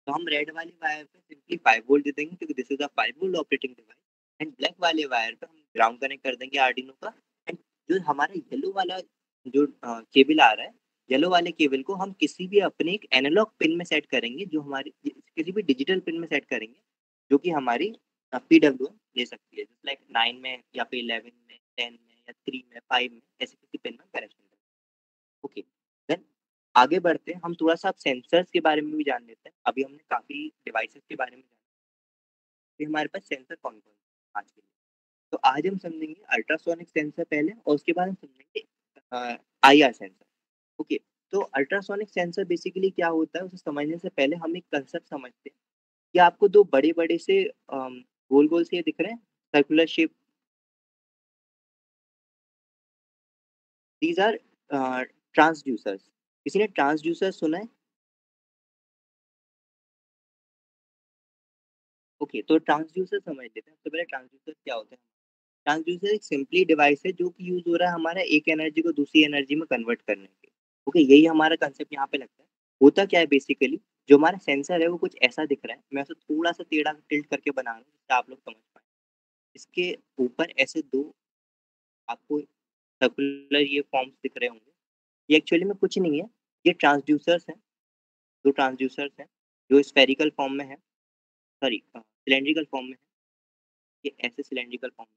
तो हम रेड वाली वायर पे सिंपली 5 वोल्ट दे देंगे, क्योंकि this is a 5 volt operating device and black वाले वायर पे हम ग्राउंड कनेक्ट कर देंगे आर्डिनो का। एंड जो हमारा येलो वाला जो केबल आ रहा है, येलो वाले केबल को हम किसी भी अपने एक एनालॉग पिन में सेट करेंगे, जो हमारी किसी भी डिजिटल पिन में सेट करेंगे, जो कि हमारी पीडब्ल्यूएम ले सकती है। जस्ट लाइक 9 में या फिर 11 में, 10 में या 3 में, 5 में, ऐसे किसी पिन में कनेक्शन करेंगे। ओके, देन आगे बढ़ते हैं, हम थोड़ा-सा अब सेंसर्स के बारे में भी जान लेते हैं। अभी हमने काफ़ी डिवाइसेज़ के बारे में जाना, कि हमारे पास सेंसर कौन-कौन से हैं आज के लिए। तो आज हम समझेंगे अल्ट्रासोनिक सेंसर पहले, और उसके बाद हम समझेंगे आईआर सेंसर। ओके, तो अल्ट्रासोनिक सेंसर बेसिकली क्या होता है, उसे समझने से पहले हम एक कंसेप्ट समझते हैं कि आपको 2 बड़े-बड़े से गोल-गोल से ये दिख रहे हैं, circular shape, these are transducers. किसी ने ट्रांसड्यूसर सुना है? ओके, तो ट्रांसड्यूसर समझ लेते हैं। सबसे पहले ट्रांसड्यूसर क्या होता है? ट्रांसड्यूसर एक सिंपली डिवाइस है जो कि यूज़ हो रहा है हमारा एक एनर्जी को दूसरी एनर्जी में कन्वर्ट करने के। ओके, यही हमारा कांसेप्ट यहाँ पे लगता है। होता क्या है बेसिकली, जो हमारा सेंसर है वो कुछ ऐसा दिख रहा है। मैं उसे थोड़ा-सा टेढ़ा टिल्ट करके बना रहा हूँ, जिससे आप लोग समझ पाएँ। इसके ऊपर ऐसे 2 आपको सर्कुलर ये फॉर्म्स दिख रहे होंगे। ये एक्चुअली में कुछ नहीं है, ये ट्रांसड्यूसर्स हैं, 2 ट्रांसड्यूसर्स हैं, जो स्फेरिकल फॉर्म में है, सॉरी सिलिंड्रिकल फॉर्म में है। ये ऐसे सिलिंड्रिकल फॉर्म में।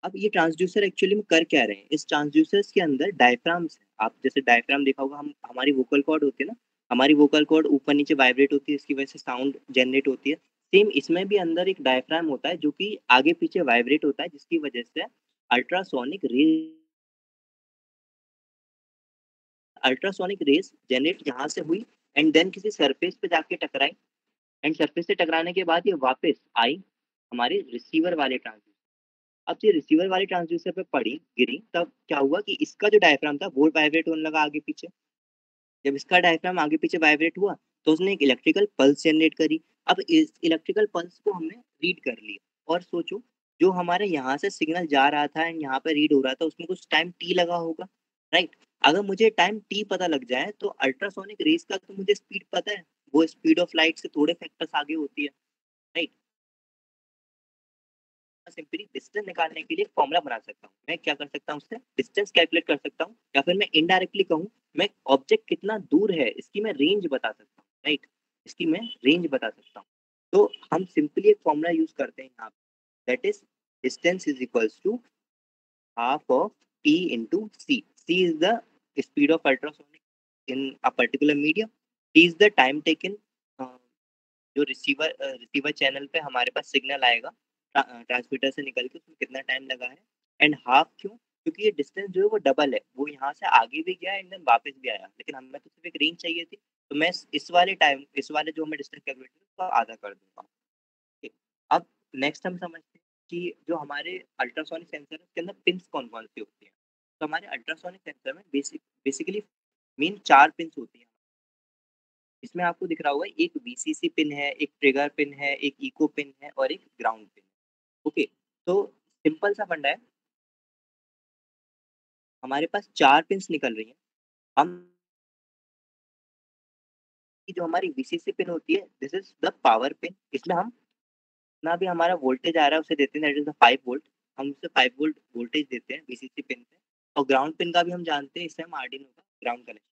अब ये ट्रांसड्यूसर एक्चुअली में कर क्या रहे हैं? इस ट्रांसड्यूसर्स के अंदर डायफ्राम्स हैं। आप जैसे डायफ्राम देखा होगा, हम हमारी वोकल कॉर्ड होती है ना, हमारी वोकल कॉर्ड ऊपर-नीचे वाइब्रेट होती है, इसकी वजह से साउंड जनरेट होती है। सेम इसमें भी अंदर एक डायफ्राम होता है, जो कि आगे-पीछे वाइब्रेट होता है, जिसकी वजह से अल्ट्रासोनिक रेज़ जनरेट यहाँ से हुई एंड देन किसी सरफेस पे जाके टकराई, एंड सरफेस से टकराने के बाद ये वापस आई हमारे रिसीवर वाले ट्रांसड्यूसर। अब ये रिसीवर वाले ट्रांसड्यूसर पे पड़ी, गिरी, तब क्या हुआ कि इसका जो डायफ्राम था वो वाइब्रेट होने लगा आगे-पीछे। जब इसका डायफ्राम आगे-पीछे वाइब्रेट हुआ, तो उसने एक इलेक्ट्रिकल पल्स जनरेट करी। अब इस इलेक्ट्रिकल पल्स को हमने रीड कर लिया, और सोचो, जो हमारे यहाँ से सिग्नल जा रहा था एंड यहाँ पे रीड हो रहा था, उसमें कुछ टाइम टी लगा होगा, राइट? अगर मुझे टाइम टी पता लग जाए, तो अल्ट्रासोनिक रेज़ का तो मुझे स्पीड पता है, वो स्पीड ऑफ लाइट से थोड़े फैक्टर्स आगे होती है, राइट? सिंपली डिस्टेंस निकालने के लिए एक फॉर्मूला बना सकता हूँ। मैं क्या कर सकता हूँ उससे? डिस्टेंस कैलकुलेट कर सकता हूँ, या फिर मैं इनडायरेक्टली कहूँ, मैं ऑब्जेक्ट कितना दूर है इसकी मैं रेंज बता सकता हूँ, राइट? इसकी मैं रेंज बता सकता हूँ। तो हम सिंपली एक फॉर्मूला यूज़ करते हैं यहाँ पे, that is distance is equals to half of T into C. C is the speed of ultrasonic in a particular medium. T is the time taken, जो रिसीवर चैनल पे हमारे पास signal आएगा transmitter से निकल के, उसमें कितना टाइम लगा है, एंड हाफ क्यों? क्योंकि ये डिस्टेंस जो है वो डबल है, वो यहाँ से आगे भी गया एंड देन वापस भी आया, लेकिन हमें तो सिर्फ एक रेंज चाहिए थी, तो मैं इस वाले जो हमें डिस्टेंस कैलकुलेट उसका आधा कर दूंगा। ठीक। अब नेक्स्ट हम समझते हैं कि जो हमारे अल्ट्रासोनिक सेंसर है उसके अंदर पिंस कौन कौन सी होती हैं। तो हमारे अल्ट्रासोनिक सेंसर में बेसिकली मेन 4 पिंस होती हैं। इसमें आपको दिख रहा होगा, एक वीसीसी पिन है, एक ट्रिगर पिन है, एक इको पिन है और एक ग्राउंड पिन है। ओके, तो सिंपल सा फंडा है, हमारे पास 4 पिन्स निकल रही हैं। हम की जो हमारी वीसीसी पिन होती है, this is the power pin. इसमें हम जितना भी हमारा वोल्टेज आ रहा है उसे देते हैं, दैट इज़ द 5 वोल्ट। हम उसे 5 वोल्ट वोल्टेज देते हैं वीसीसी पिन पे। और ग्राउंड पिन का भी हम जानते हैं, इससे हम आर्डिनो का ग्राउंड कनेक्शन।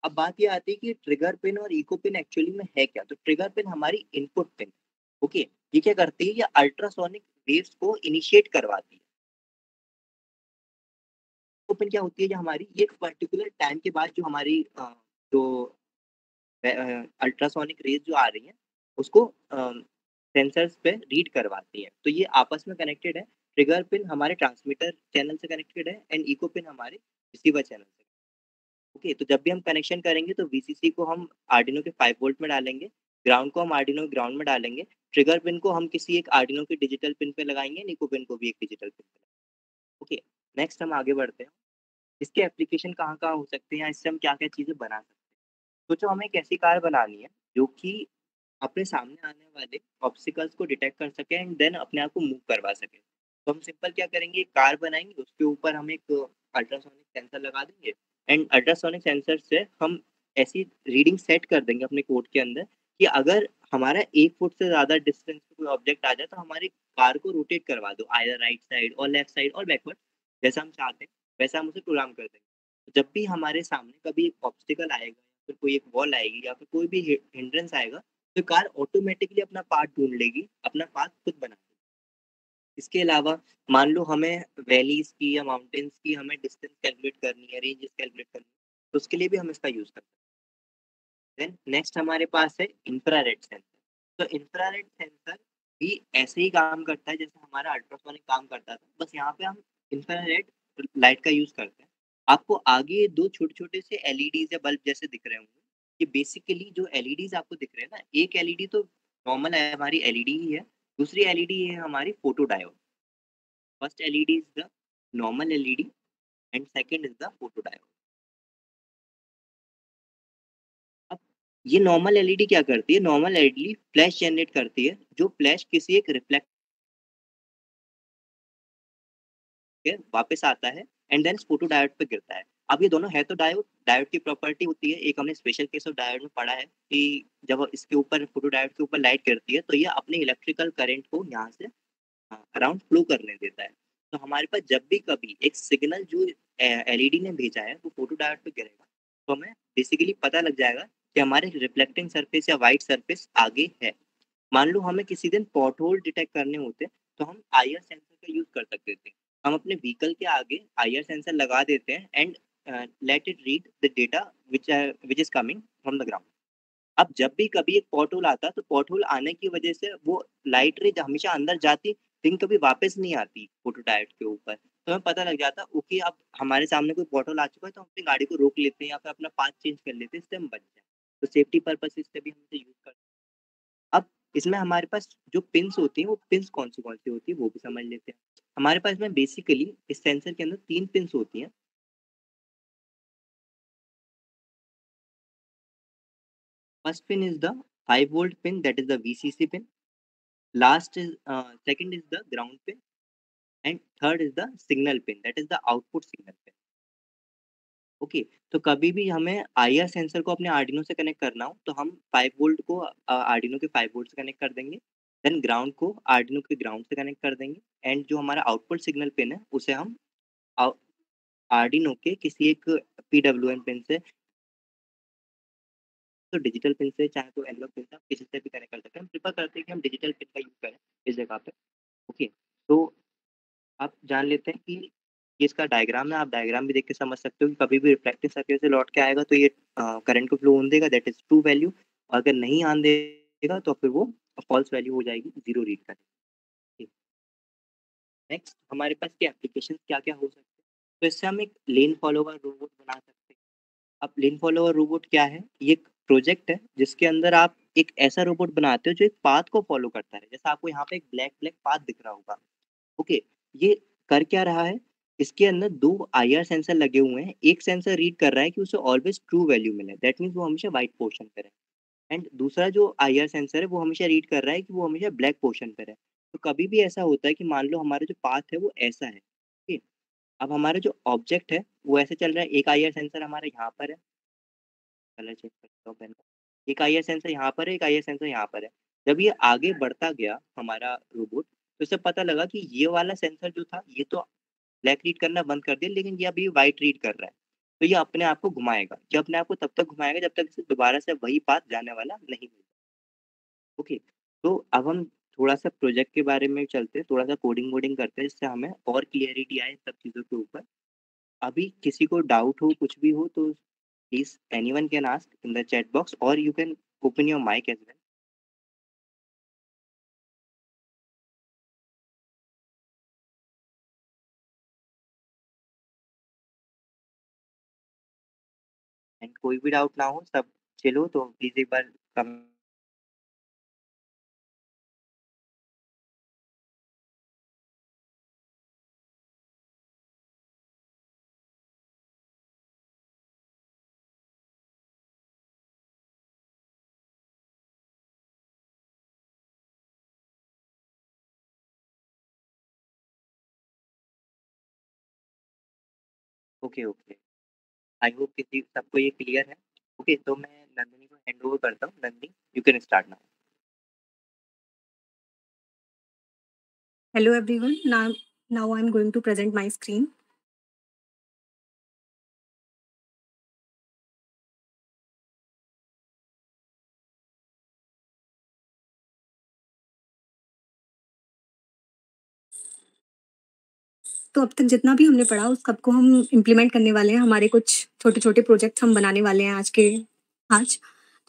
अब बात ये आती है कि ट्रिगर पिन और इको पिन एक्चुअली में है क्या? तो ट्रिगर पिन हमारी इनपुट पिन, ओके, ये क्या करती है? ये अल्ट्रासोनिक वेव्स को इनिशिएट करवाती है। इको पिन क्या होती है? जो हमारी ये एक पर्टिकुलर टाइम के बाद जो हमारी जो अल्ट्रासोनिक रेज़ जो आ रही हैं, उसको सेंसर्स पे रीड करवाती है। तो ये आपस में कनेक्टेड है। ट्रिगर पिन हमारे ट्रांसमीटर चैनल से कनेक्टेड है एंड इको पिन हमारे रिसीवर चैनल से। ओके, तो जब भी हम कनेक्शन करेंगे तो वीसीसी को हम आर्डिनो के 5 वोल्ट में डालेंगे, ग्राउंड को हम आर्डिनो के ग्राउंड में डालेंगे, ट्रिगर पिन को हम किसी एक आर्डिनो के डिजिटल पिन पे लगाएँगे, इको पिन को भी एक डिजिटल पिन पे। ओके, नेक्स्ट हम आगे बढ़ते हैं। इसके एप्लीकेशन कहाँ-कहाँ हो सकते हैं या इससे हम क्या-क्या चीज़ें बना सकते हैं। सोचो हमें एक ऐसी कार बनानी है जो कि अपने सामने आने वाले ऑब्स्टिकल्स को डिटेक्ट कर सके एंड देन अपने आप को मूव करवा सके। तो हम सिंपल क्या करेंगे, एक कार बनाएँगे, उसके ऊपर हम एक अल्ट्रासोनिक सेंसर लगा देंगे एंड अल्ट्रासोनिक सेंसर से हम ऐसी रीडिंग सेट कर देंगे अपने कोड के अंदर कि अगर हमारा 1 फुट से ज़्यादा डिस्टेंस पे कोई ऑब्जेक्ट आ जाए तो हमारी कार को रोटेट करवा दो आइदर राइट साइड और लेफ्ट साइड और बैकवर्ड, जैसा हम चाहते हैं, वैसा हम उसे प्रोग्राम कर देंगे। जब भी हमारे सामने कभी एक ऑब्स्टिकल आएगा, फिर कोई एक वॉल आएगी या फिर कोई भी हिंड्रेंस आएगा, तो कार ऑटोमेटिकली अपना पाथ ढूँढ लेगी, अपना पाथ खुद बना लेगी। इसके अलावा मान लो हमें वैलीज़ की या माउंटेन्स की हमें डिस्टेंस कैलकुलेट करनी है, रेंजेस कैलकुलेट करनी है, तो उसके लिए भी हम इसका यूज़ करते हैं। देन नेक्स्ट हमारे पास है इंफ्रारेड सेंसर। तो इंफ्रारेड सेंसर भी ऐसे ही काम करता है जैसे हमारा अल्ट्रासोनिक काम करता था, बस यहाँ पे हम इंफ्रारेड लाइट का यूज़ करते हैं। आपको आगे 2 छोटे-छोटे से एलईडीज़ या बल्ब जैसे दिख रहे होंगे। ये बेसिकली जो एलईडीज़ आपको दिख रहे हैं ना, एक एलईडी तो नॉर्मल है, हमारी एलईडी ही है, दूसरी एलईडी है हमारी photo diode. First LED is the normal LED and second is the photo diode. अब ये नॉर्मल एलईडी क्या करती है? नॉर्मल एलईडी फ्लैश जनरेट करती है, जो फ्लैश किसी एक रिफ्लेक्ट के वापस आता है एंड देन फोटो डायोड पे गिरता है। अब ये दोनों है तो डायोड, डायोड की प्रॉपर्टी होती है, एक हमने स्पेशल केस ऑफ डायोड में पढ़ा है कि जब इसके ऊपर फोटो डायोड के ऊपर लाइट गिरती है, तो ये अपने इलेक्ट्रिकल करंट को यहाँ से अराउंड फ्लो करने देता है। तो हमारे पास जब भी कभी एक सिग्नल जो एलईडी ने भेजा है, वो फोटो डायोड पे गिरेगा, तो हमें बेसिकली पता लग जाएगा कि हमारे रिफ्लेक्टिंग सरफेस या व्हाइट सरफेस आगे है। मान लो हमें किसी दिन पॉटहोल डिटेक्ट करने होते, तो हम आईआर सेंसर का यूज़ कर सकते थे। हम अपने व्हीकल के आगे आईआर सेंसर लगा देते हैं and let it read the data which is coming from the ground. अब जब भी कभी एक पॉटहोल आता, तो पॉटहोल आने की वजह से वो लाइट रे हमेशा अंदर जाती, लेकिन कभी वापस नहीं आती फोटो डायोड के ऊपर। तो हमें पता लग जाता ओके, अब हमारे सामने कोई पॉटहोल आ चुका है, तो हम अपनी गाड़ी को रोक लेते हैं या फिर अपना पाथ चेंज कर लेते हैं, इससे हम बच जाएँ। तो सेफ्टी पर्पसेज़ से भी हम इसे यूज़ करते हैं। अब इसमें हमारे पास जो पिन्स होती हैं, वो पिन्स कौन सी होती है, वो भी समझ लेते हैं। हमारे पास में बेसिकली इस सेंसर के अंदर 3 पिन्स होती हैं। First pin is the 5 volt pin, that is the VCC pin. Last is second is the ground pin and third is the signal pin, that is the output signal pin. Okay, तो कभी भी हमें IR sensor को अपने Arduino से connect करना हो, तो हम 5 वोल्ट को आर्डिनो के 5 वोल्ट से कनेक्ट कर देंगे। देन ग्राउंड को आर्डिनो के ग्राउंड से कनेक्ट कर देंगे एंड जो हमारा आउटपुट सिग्नल पिन है, उसे हम आउ आर्डिनो के किसी एक पीडब्ल्यूएम पिन से, तो डिजिटल पिन से, चाहे तो एनालॉग पिन से, आप किसी से भी कनेक्ट कर सकते हैं। हम प्रेफ़र करते हैं कि हम डिजिटल पिन का यूज़ करें इस जगह पे। ओके, तो आप जान लेते हैं कि ये इसका डायग्राम है, आप डायग्राम भी देख के समझ सकते हो कि कभी भी रिफ्लेक्टिव सर्फेस से लौट के आएगा तो ये करंट को फ्लो होने देगा, दैट इज़ ट्रू वैल्यू। और अगर नहीं आने देगा तो फिर वो फ़ॉल्स वैल्यू हो जाएगी, 0 रीड करेगा। ठीक, नेक्स्ट हमारे पास के एप्लीकेशंस क्या-क्या हो सकते हैं? तो इससे हम एक लेन फॉलोवर रोबोट बना सकते हैं। अब लेन फॉलोवर रोबोट क्या है? ये एक प्रोजेक्ट है जिसके अंदर आप एक ऐसा रोबोट बनाते हो जो एक पाथ को फॉलो करता है। जैसा आपको यहाँ पे एक ब्लैक-ब्लैक पाथ दिख रहा होगा। ओके, ये कर क्या रहा है? इसके अंदर 2 आईआर सेंसर लगे हुए हैं। एक सेंसर रीड कर रहा है कि उसे ऑलवेज़ ट्रू वैल्यू मिले, दैट मीन्स वो हमेशा व्हाइट पोर्शन पे रहे। एंड दूसरा जो आईआर सेंसर है वो हमेशा रीड कर रहा है कि वो हमेशा ब्लैक पोर्शन पे रहे। तो कभी भी ऐसा होता है कि मान लो हमारा जो पाथ है वो ऐसा है, ठीक? अब हमारा जो ऑब्जेक्ट है वो ऐसे चल रहा है, एक आईआर सेंसर हमारा यहाँ पर है, कलर चेक करता हूँ पेन का। एक आईआर सेंसर यहाँ पर है, एक आईआर सेंसर यहाँ पर है। जब ये आगे बढ़ता गया हमारा रोबोट, तो इसे पता लगा कि ये वाला सेंसर जो था, ये तो ब्लैक रीड करना बंद कर दिया, लेकिन ये अभी व्हाइट रीड कर रहा है। तो ये अपने आप को घुमाएगा। ये अपने आप को तब तक घुमाएगा जब तक इसे दोबारा से वही पाथ जाने वाला नहीं मिलता। ओके, तो अब हम थोड़ा-सा प्रोजेक्ट के बारे में चलते हैं, थोड़ा-सा कोडिंग वोडिंग करते हैं जिससे हमें और क्लैरिटी आए सब चीज़ों के ऊपर। अभी किसी को डाउट हो, कुछ भी हो तो please anyone can ask in the chat box और you can open your mic as well. And कोई भी डाउट ना हो, सब चिल हो तो प्लीज़ एक बार come. Okay, okay. I hope किसी सबको ये क्लियर है। ओके, तो मैं नंदिनी को हैंड ओवर करता हूँ। Nandini, you can start now. Hello everyone. Now I'm going to present my screen. तो अब तक जितना भी हमने पढ़ा उस सबको हम इम्प्लीमेंट करने वाले हैं। हमारे कुछ छोटे-छोटे प्रोजेक्ट्स हम बनाने वाले हैं आज।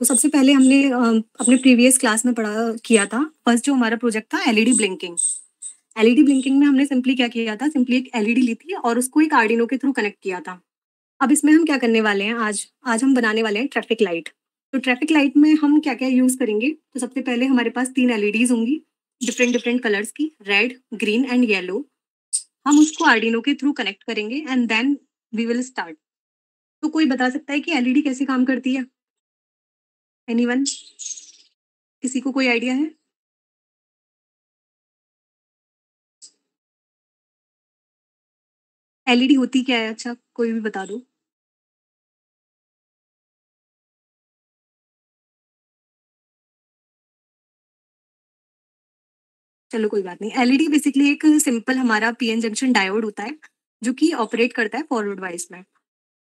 तो सबसे पहले हमने अपने प्रीवियस क्लास में पढ़ा किया था। फर्स्ट जो हमारा प्रोजेक्ट था एलईडी ब्लिंकिंग। एलईडी ब्लिंकिंग में हमने सिंपली क्या किया था, सिंपली एक एलईडी ली थी और उसको एक आर्डिनो के थ्रू कनेक्ट किया था। अब इसमें हम क्या करने वाले हैं आज हम बनाने वाले हैं ट्रैफिक लाइट। तो ट्रैफिक लाइट में हम क्या-क्या यूज़ करेंगे? तो सबसे पहले हमारे पास 3 एलईडीज़ होंगी, डिफरेंट-डिफरेंट कलर्स की, रेड, ग्रीन एंड येलो। हम उसको आर्डिनो के थ्रू कनेक्ट करेंगे and then we will start. तो कोई बता सकता है कि एलईडी कैसे काम करती है? एनीवन? किसी को कोई आइडिया है? एलईडी होती क्या है? अच्छा, कोई भी बता दो। चलो कोई बात नहीं। एलईडी बेसिकली एक सिंपल हमारा पीएन जंक्शन डायोड होता है, जो कि ऑपरेट करता है फॉरवर्ड वाइस में।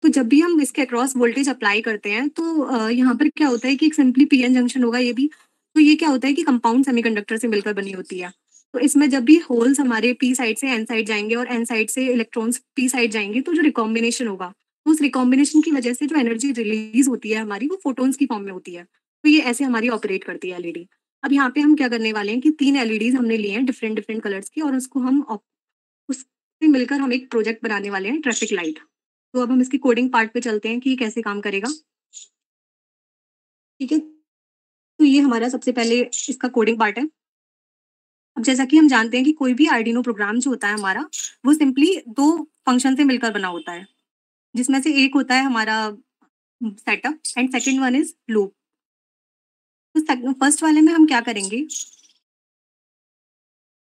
तो जब भी हम इसके अक्रॉस वोल्टेज अप्लाई करते हैं तो यहाँ पर क्या होता है कि एक सिंपली पीएन जंक्शन होगा ये भी। तो ये क्या होता है कि कंपाउंड सेमीकंडक्टर से मिलकर बनी होती है। तो इसमें जब भी होल्स हमारे पी साइड से एन साइड जाएँगे और एन साइड से इलेक्ट्रॉन्स पी साइड जाएँगे तो जो रिकॉम्बिनेशन होगा, तो उस रिकॉम्बिनेशन की वजह से जो एनर्जी रिलीज़ होती है हमारी वो फोटॉन्स की फॉर्म में होती है। तो ये ऐसे हमारी ऑपरेट करती है एलईडी। अब यहाँ पे हम क्या करने वाले हैं कि 3 एलईडीज़ हमने लिए हैं डिफरेंट-डिफरेंट कलर्स की और उसको हम उससे मिलकर हम एक प्रोजेक्ट बनाने वाले हैं ट्रैफिक लाइट। तो अब हम इसकी कोडिंग पार्ट पे चलते हैं कि ये कैसे काम करेगा, ठीक है? तो ये हमारा सबसे पहले इसका कोडिंग पार्ट है। अब जैसा कि हम जानते हैं कि कोई भी आर्डिनो प्रोग्राम जो होता है हमारा, वो सिंपली 2 फंक्शन से मिलकर बना होता है, जिसमें से एक होता है हमारा setup and second one is loop. तो फर्स्ट वाले में हम क्या करेंगे,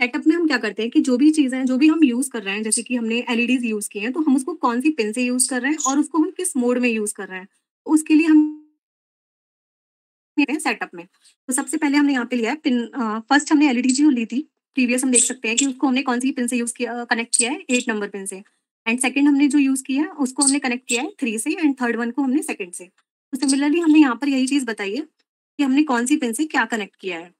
सेटअप में हम क्या करते हैं कि जो भी चीज़ें जो भी हम यूज़ कर रहे हैं, जैसे कि हमने एलईडीज़ यूज़ की हैं, तो हम उसको कौन-सी पिन से यूज़ कर रहे हैं और उसको हम किस मोड में यूज़ कर रहे हैं। तो उसके लिए हम हैं सेटअप में। तो सबसे पहले हमने यहाँ पे लिया है फर्स्ट हमने एलईडी जो ली थी, प्रीवियस हम देख सकते हैं कि उसको हमने कौन-सी पिन से कनेक्ट किया है 8 नंबर पिन से। एंड सेकंड हमने जो यूज़ किया है उसको हमने कनेक्ट किया है 3 से एंड थर्ड वन को हमने सेकंड से। तो सिमिलरली हमने यहाँ पर यही चीज़ बताई है कि हमने कौन-सी पिन से क्या कनेक्ट किया है।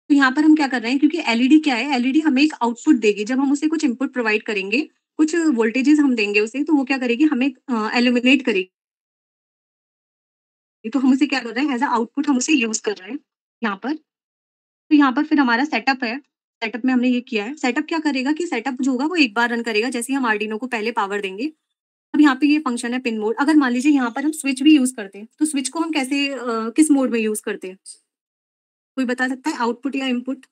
तो यहाँ पर हम क्या कर रहे हैं क्योंकि एलईडी क्या है, एलईडी हमें एक आउटपुट देगी। जब हम उसे कुछ इनपुट प्रोवाइड करेंगे, कुछ वोल्टेजेस हम देंगे उसे, तो वो क्या करेगी हमें इल्यूमिनेट करेगी। तो हम उसे क्या कर रहे हैं एज़ अ आउटपुट हम उसे यूज़ कर रहे हैं यहाँ पर। तो यहाँ पर फिर हमारा सेटअप है। सेटअप में हमने ये किया है। सेटअप क्या करेगा कि सेटअप जो होगा वो एक बार रन करेगा जैसे ही हम आर्डिनो को पहले पावर देंगे। अब यहाँ पे ये फंक्शन है पिन मोड। अगर मान लीजिए यहाँ पर हम स्विच भी यूज़ करते हैं, तो स्विच को हम कैसे किस मोड में यूज़ करते हैं? कोई बता सकता है आउटपुट या इनपुट?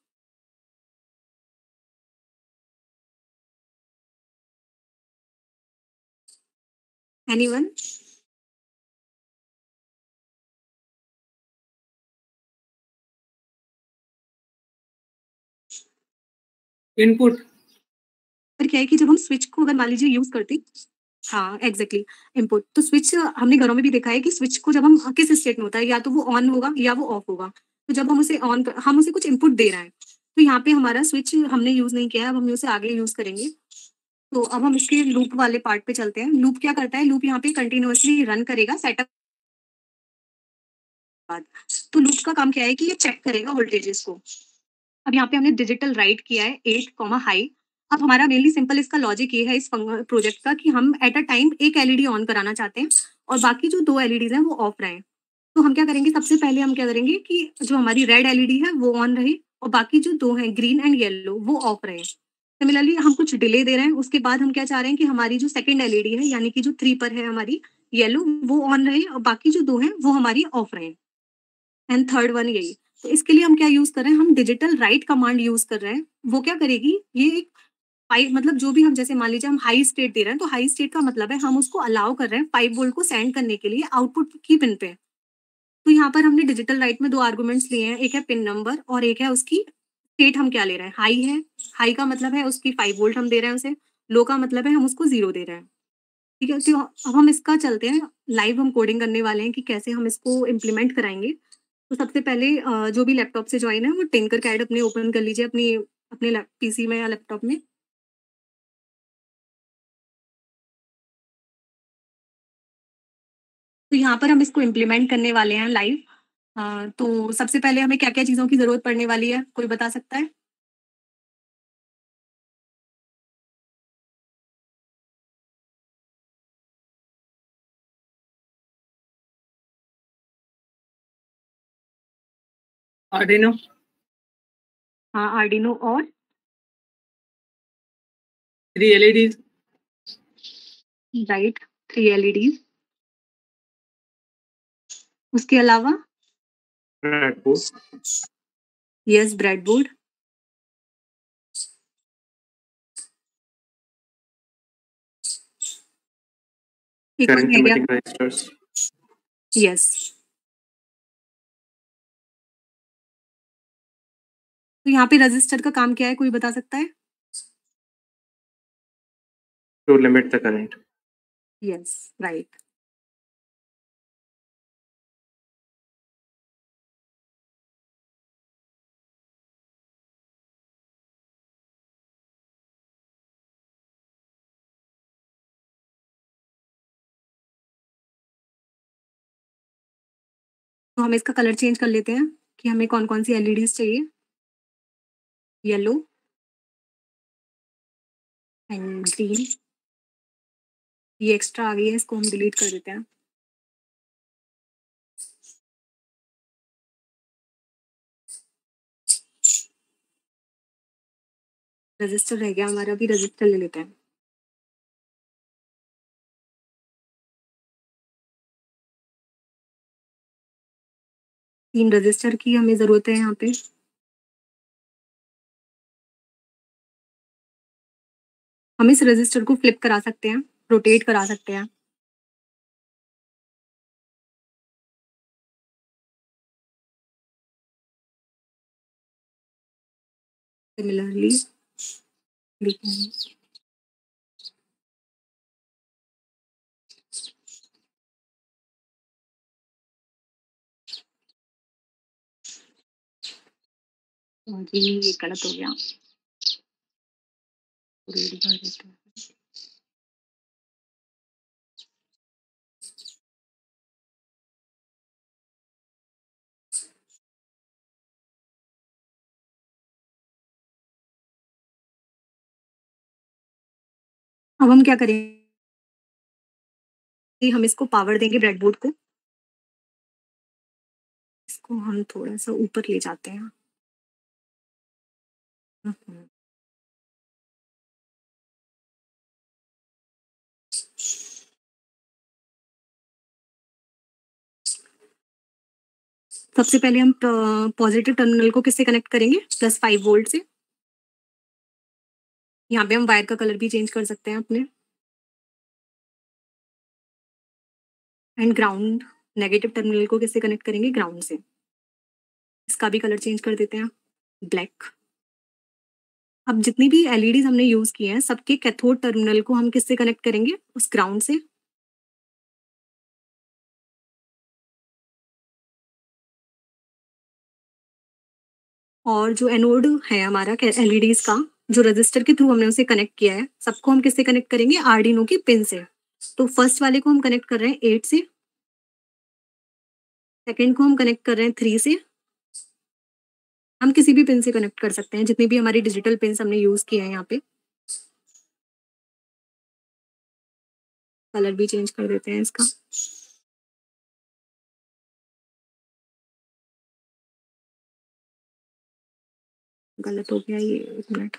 एनीवन? इनपुट। फिर क्या है कि जब हम स्विच को अगर मान लीजिए यूज़ करते हाँ, एग्ज़ैक्टली इनपुट। तो स्विच हमने घरों में भी देखा है कि स्विच को जब हम किस स्टेट में होता है, या तो वो ऑन होगा या वो ऑफ होगा। तो जब हम उसे कुछ इनपुट दे रहे हैं, तो यहाँ पे हमारा स्विच हमने यूज़ नहीं किया है, अब हम उसे आगे यूज़ करेंगे। तो अब हम इसके लूप वाले पार्ट पे चलते हैं। लूप क्या करता है? लूप यहाँ पे कंटीन्यूअसली रन करेगा सेटअप बाद। तो लूप का काम क्या है कि ये चेक करेगा वोल्टेजेस को। अब यहाँ पे हमने डिजिटल राइट किया है 8 हाई। अब हमारा मेनली सिंपल इसका लॉजिक ये है इस प्रोजेक्ट का कि हम एट अ टाइम एक एलईडी ऑन कराना चाहते हैं और बाकी जो 2 एलईडीज हैं वो ऑफ रहें। तो हम क्या करेंगे, सबसे पहले हम क्या करेंगे कि जो हमारी रेड एलईडी है वो ऑन रहे और बाकी जो 2 हैं ग्रीन एंड येलो वो ऑफ रहे। सिमिलरली हम कुछ डिले दे रहे हैं, उसके बाद हम क्या चाह रहे हैं कि हमारी जो सेकंड एलईडी है यानी कि जो 3 पर है हमारी येलो वो ऑन रहे और बाकी जो 2 हैं वो हमारी ऑफ रहे। एंड थर्ड वन यही। तो इसके लिए हम क्या यूज कर रहे हैं, हम डिजिटल राइट कमांड यूज कर रहे हैं। वो क्या करेगी, ये एक हाई मतलब जो भी हम जैसे मान लीजिए हम हाई स्टेट दे रहे हैं तो हाई स्टेट का मतलब है हम उसको अलाउ कर रहे हैं 5 वोल्ट को सेंड करने के लिए आउटपुट की पिन पे। तो यहाँ पर हमने डिजिटल राइट में 2 आर्गुमेंट्स लिए हैं, एक है पिन नंबर और एक है उसकी स्टेट हम क्या ले रहे हैं, हाई है। हाई का मतलब है उसकी 5 वोल्ट हम दे रहे हैं उसे, लो का मतलब है हम उसको 0 दे रहे हैं। ठीक है, तो अब हम इसका चलते हैं लाइव, हम कोडिंग करने वाले हैं कि कैसे हम इसको इम्प्लीमेंट कराएंगे। तो सबसे पहले जो भी लैपटॉप से ज्वाइन है वो टिंकर कैड अपने ओपन कर लीजिए अपनी अपने पीसी में या लैपटॉप में। तो यहाँ पर हम इसको इम्प्लीमेंट करने वाले हैं लाइव। तो सबसे पहले हमें क्या क्या चीज़ों की ज़रूरत पड़ने वाली है, कोई बता सकता है? आर्डिनो, हाँ, आर्डिनो और 3 LEDs, राइट, 3 एलईडीज। उसके अलावा ब्रेडबोर्ड, यस, ब्रेडबोर्ड। एक और रह गया। arithmetic registers, yes. तो यहाँ पे रजिस्टर का काम क्या है, कोई बता सकता है? to limit the current. Yes, right. तो हम इसका कलर चेंज कर लेते हैं कि हमें कौन कौन सी एलईडीज चाहिए। Yellow and green. ये एक्स्ट्रा आ गई है, इसको हम डिलीट कर देते हैं। रजिस्टर रह गया हमारा, भी रजिस्टर ले लेते हैं। तीन रजिस्टर की हमें जरूरत है यहाँ पे। हम इस रजिस्टर को फ्लिप करा सकते हैं, रोटेट करा सकते हैं। सिमिलरली जी, ये गलत हो गया। रीड कर देते हैं। अब हम क्या करेंगे, हम इसको पावर देंगे ब्रेडबोर्ड को। इसको हम थोड़ा सा ऊपर ले जाते हैं। सबसे पहले हम पॉजिटिव टर्मिनल को किससे कनेक्ट करेंगे, +5 वोल्ट से। यहाँ पे हम वायर का कलर भी चेंज कर सकते हैं अपने। एंड ग्राउंड, नेगेटिव टर्मिनल को किससे कनेक्ट करेंगे, ग्राउंड से। इसका भी कलर चेंज कर देते हैं, ब्लैक। अब जितनी भी एलईडीज हमने यूज किए हैं सबके कैथोड टर्मिनल को हम किससे कनेक्ट करेंगे, उस ग्राउंड से। और जो एनोड है हमारा एलईडीज का, जो रजिस्टर के थ्रू हमने उसे कनेक्ट किया है, सबको हम किससे कनेक्ट करेंगे? आर्डिनो की पिन से। तो फर्स्ट वाले को हम कनेक्ट कर रहे हैं 8 से, सेकंड को हम कनेक्ट कर रहे हैं 3 से। हम किसी भी पिन से कनेक्ट कर सकते हैं, जितनी भी हमारी डिजिटल पिन हमने यूज किया है। यहाँ पे कलर भी चेंज कर देते हैं इसका। गलत हो गया ये, 1 मिनट।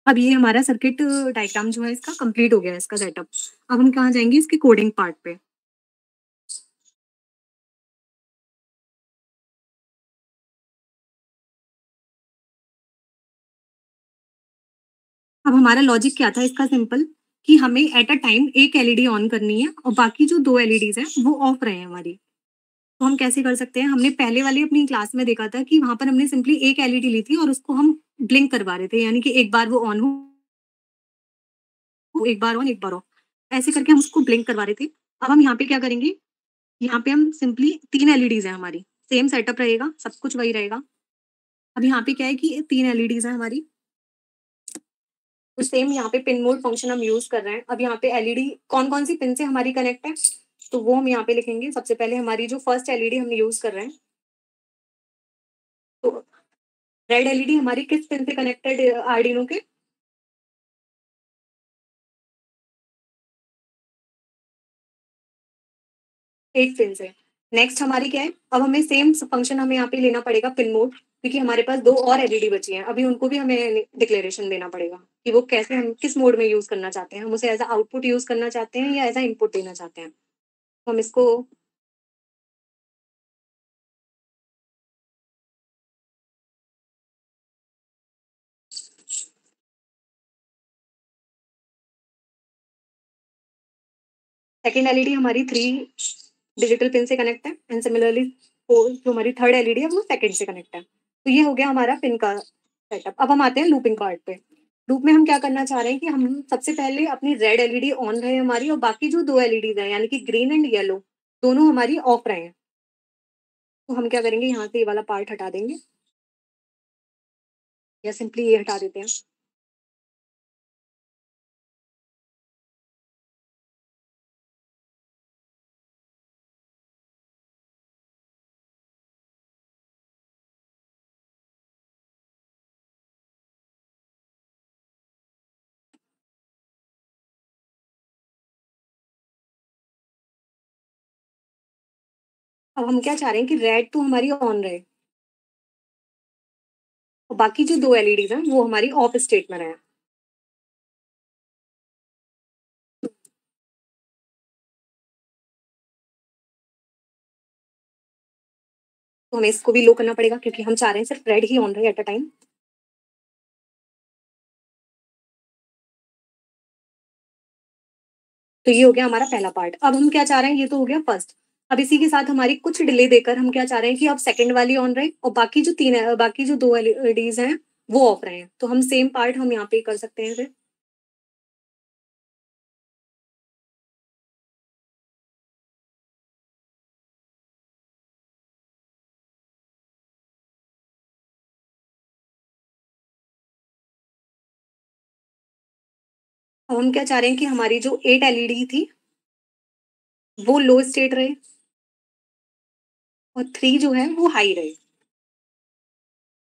अब ये हमारा सर्किट डायग्राम जो है इसका कंप्लीट हो गया है, इसका सेटअप। अब हम कहाँ जाएंगे? इसके कोडिंग पार्ट पे। अब हमारा लॉजिक क्या था इसका? सिंपल, कि हमें एट अ टाइम एक एलईडी ऑन करनी है और बाकी जो 2 एलईडीज हैं वो ऑफ रहे हैं हमारी। तो हम कैसे कर सकते हैं? हमने पहले वाली अपनी क्लास में देखा था कि वहां पर हमने सिंपली एक एलईडी ली थी और उसको हम ब्लिंक करवा रहे थे, यानी कि एक बार वो ऑन हो, एक बार ऑन, एक बार ऑफ, ऐसे करके हम उसको ब्लिंक करवा रहे थे। अब हम यहाँ पे क्या करेंगे? यहाँ पे हम सिंपली 3 एलईडीज है हमारी, सेम सेटअप रहेगा, सब कुछ वही रहेगा। अब यहाँ पे क्या है कि 3 एलईडीज है हमारी, तो सेम यहाँ पे पिन मोड फंक्शन हम यूज कर रहे हैं। अब यहाँ पे एलईडी कौन कौन सी पिन से हमारी कनेक्ट है, तो वो हम यहाँ पे लिखेंगे। सबसे पहले हमारी जो फर्स्ट एलईडी हम यूज कर रहे हैं, तो रेड एलईडी हमारी किस पिन से कनेक्टेड आर्डिनो के? 8 पिन से। नेक्स्ट हमारी क्या है? अब हमें सेम फंक्शन हमें यहाँ पे लेना पड़ेगा पिन मोड, क्योंकि हमारे पास 2 और एलईडी बची हैं। अभी उनको भी हमें डिक्लेरेशन देना पड़ेगा कि वो कैसे, हम किस मोड में यूज करना चाहते हैं। हम उसे एज अ आउटपुट यूज करना चाहते हैं या एज अ इनपुट देना चाहते हैं। तो हम इसको सेकेंड एलईडी हमारी 3 डिजिटल पिन से कनेक्ट है, एंड सिमिलरली जो हमारी थर्ड एलईडी है वो सेकंड से कनेक्ट है। तो ये हो गया हमारा पिन का सेटअप। अब हम आते हैं लूपिंग पार्ट पे। लूप में हम क्या करना चाह रहे हैं कि हम सबसे पहले अपनी रेड एलईडी ऑन रहे हमारी, और बाकी जो 2 एलईडीज हैं यानी कि ग्रीन एंड येलो, दोनों हमारी ऑफ रहे हैं। तो हम क्या करेंगे? यहाँ से ये वाला पार्ट हटा देंगे, या सिंपली ये हटा देते हैं। अब हम क्या चाह रहे हैं कि रेड तो हमारी ऑन रहे और बाकी जो 2 एलईडीज हैं वो हमारी ऑफ स्टेट में रहे। तो हमें इसको भी लो करना पड़ेगा, क्योंकि हम चाह रहे हैं सिर्फ रेड ही ऑन रहे एट अ टाइम। तो ये हो गया हमारा पहला पार्ट। अब हम क्या चाह रहे हैं? ये तो हो गया फर्स्ट। अब इसी के साथ हमारी कुछ डिले देकर हम क्या चाह रहे हैं कि अब सेकंड वाली ऑन रहे और बाकी जो 3 है, बाकी जो 2 एलईडीज हैं वो ऑफ रहे हैं। तो हम सेम पार्ट हम यहाँ पे कर सकते हैं फिर। अब हम क्या चाह रहे हैं कि हमारी जो 8 एलईडी थी वो लो स्टेट रहे और 3 जो है वो हाई रहे।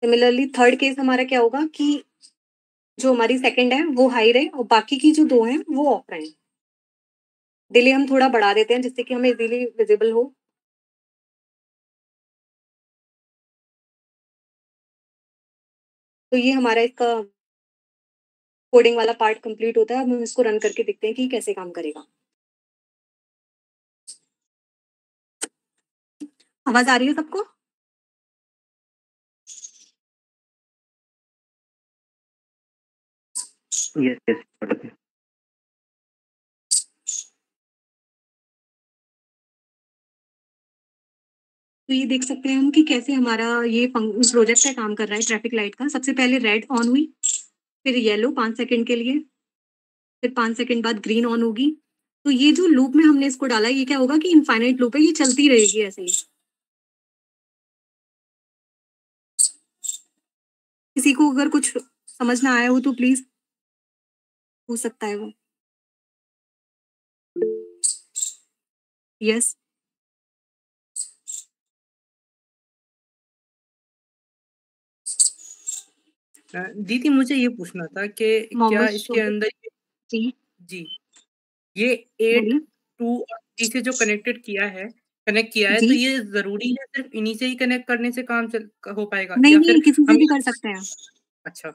सिमिलरली थर्ड केस हमारा क्या होगा कि जो हमारी सेकंड है वो हाई रहे और बाकी की जो 2 हैं वो ऑफ रहे। डिले हम थोड़ा बढ़ा देते हैं जिससे कि हमें इजीली विजिबल हो। तो ये हमारा इसका कोडिंग वाला पार्ट कंप्लीट होता है। अब हम इसको रन करके देखते हैं कि कैसे काम करेगा। आवाज आ रही है सबको? Yes yes. तो ये देख सकते हैं हम कि कैसे हमारा ये प्रोजेक्ट है काम कर रहा है ट्रैफिक लाइट का। सबसे पहले रेड ऑन हुई, फिर येलो 5 सेकंड के लिए, फिर 5 सेकंड बाद ग्रीन ऑन होगी, तो ये जो लूप में हमने इसको डाला, ये क्या होगा कि इनफाइनाइट लूप है, ये चलती रहेगी ऐसे ही। किसी को अगर कुछ समझ ना आया हो तो प्लीज पूछ सकता है वो। यस। दीदी मुझे ये पूछना था कि क्या मोहम्मद इसके शोभित अंदर जी जी ये 8 बोलिए। 2 और 3 से जो कनेक्ट किया है जी तो ये जरूरी है सिर्फ इन्हीं से ही कनेक्ट करने से काम हो पाएगा नहीं या नहीं, फिर किसी से हम भी कर सकते हैं। अच्छा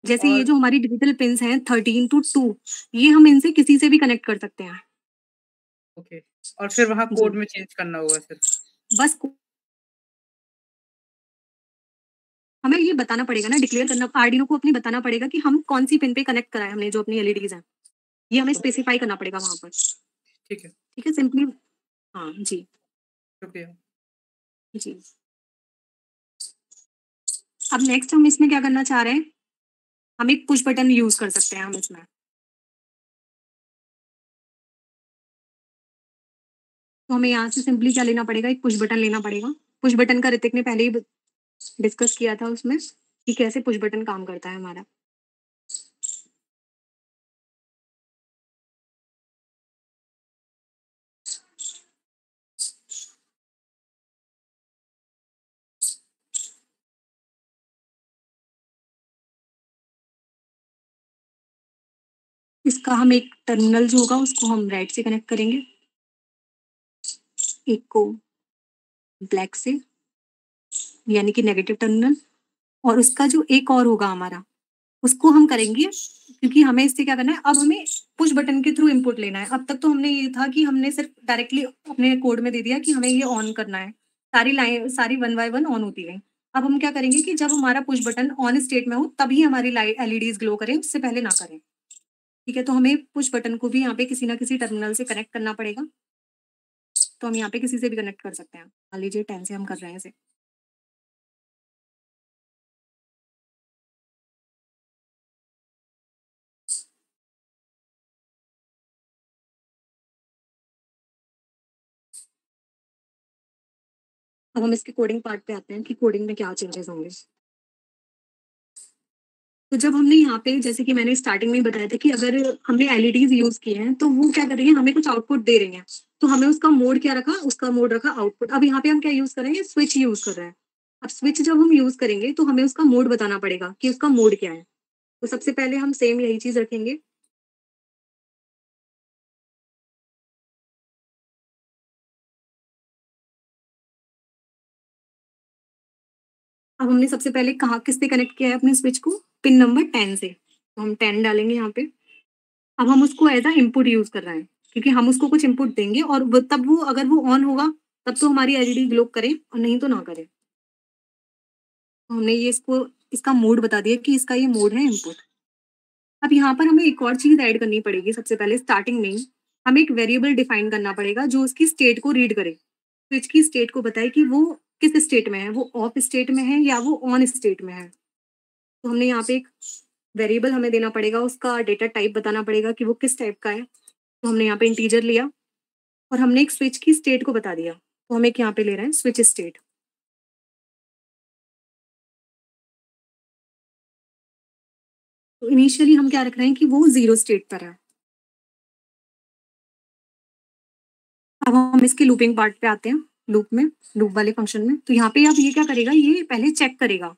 जैसे ये और जो हमारी डिजिटल पिंस हैं 13 to 2, ये हम इनसे किसी से भी कनेक्ट कर सकते हैं। ओके और फिर वहाँ जी कोड में चेंज करना होगा सिर्फ बस हमें ये बताना पड़ेगा ना, डिक्लेयर करना, आर्डिनो को अपनी बताना पड़ेगा कि हम कौन सी पिन पे कनेक्ट कराए हमने जो अपनी एलईडीज हैं, ये हमें स्पेसिफाई करना पड़ेगा वहां पर। ठीक है ठीक है, सिंपली। हाँ जी। शुक्रिया जी अब नेक्स्ट हम इसमें क्या करना चाह रहे हैं, हम एक पुश बटन यूज कर सकते हैं हम इसमें। तो हमें यहाँ से सिंपली क्या लेना पड़ेगा, एक पुश बटन लेना पड़ेगा। पुश बटन का ऋतिक ने पहले ही डिस्कस किया था उसमें कि कैसे पुश बटन काम करता है हमारा। इसका हम एक टर्मिनल जो होगा उसको हम रेड से कनेक्ट करेंगे, एक को ब्लैक से यानी कि नेगेटिव टर्मिनल, और उसका जो एक और होगा हमारा उसको हम करेंगे, क्योंकि हमें इससे क्या करना है, अब हमें पुश बटन के थ्रू इनपुट लेना है। अब तक तो हमने ये था कि हमने सिर्फ डायरेक्टली अपने कोड में दे दिया कि हमें ये ऑन करना है, सारी लाइन सारी 1 बाय 1 ऑन होती गई। अब हम क्या करेंगे कि जब हमारा पुश बटन ऑन स्टेट में हो तभी हमारी लाइट एलईडीज ग्लो करें, उससे पहले ना करें। ठीक है, तो हमें पुश बटन को भी यहाँ पे किसी ना किसी टर्मिनल से कनेक्ट करना पड़ेगा। तो हम यहाँ पे किसी से भी कनेक्ट कर सकते हैं, मान लीजिए 10 से हम कर रहे हैं इसे। अब हम इसके कोडिंग पार्ट पे आते हैं कि कोडिंग में क्या चेंजेस होंगे। तो जब हमने यहाँ पे, जैसे कि मैंने स्टार्टिंग में ही बताया था कि अगर हमने एलईडीज यूज किए हैं तो वो क्या कर रही है, हमें कुछ आउटपुट दे रही हैं। तो हमें उसका मोड क्या रखा, उसका मोड रखा आउटपुट। अब यहाँ पे हम क्या यूज करेंगे, स्विच यूज कर रहे हैं। अब स्विच जब हम यूज करेंगे तो हमें उसका मोड बताना पड़ेगा कि उसका मोड क्या है। तो सबसे पहले हम सेम यही चीज रखेंगे। अब हमने सबसे पहले कहाँ किससे कनेक्ट किया है अपने स्विच को, पिन नंबर 10 से, तो हम 10 डालेंगे यहाँ पे। अब हम उसको एज अ इनपुट यूज कर रहे हैं, क्योंकि हम उसको कुछ इनपुट देंगे और तब वो अगर वो ऑन होगा तब तो हमारी एलईडी ग्लो करे और नहीं तो ना करे। तो हमने ये इसको इसका मोड बता दिया कि इसका ये मोड है इनपुट। अब यहाँ पर हमें एक और चीज ऐड करनी पड़ेगी। सबसे पहले स्टार्टिंग में ही हमें एक वेरिएबल डिफाइन करना पड़ेगा जो उसकी स्टेट को रीड करे, स्विच की स्टेट को बताए कि वो किस स्टेट में है, वो ऑफ स्टेट में है या वो ऑन स्टेट में है। तो हमने यहाँ पे एक वेरिएबल हमें देना पड़ेगा, उसका डेटा टाइप बताना पड़ेगा कि वो किस टाइप का है। तो हमने यहाँ पे इंटीजर लिया और हमने एक स्विच की स्टेट को बता दिया, तो हम एक यहाँ पे ले रहे हैं स्विच स्टेट। तो इनिशियली हम क्या रख रहे हैं कि वो 0 स्टेट पर है। अब हम इसके लूपिंग पार्ट पे आते हैं, लूप में, लूप वाले फंक्शन में। तो यहाँ पे अब ये क्या करेगा, ये पहले चेक करेगा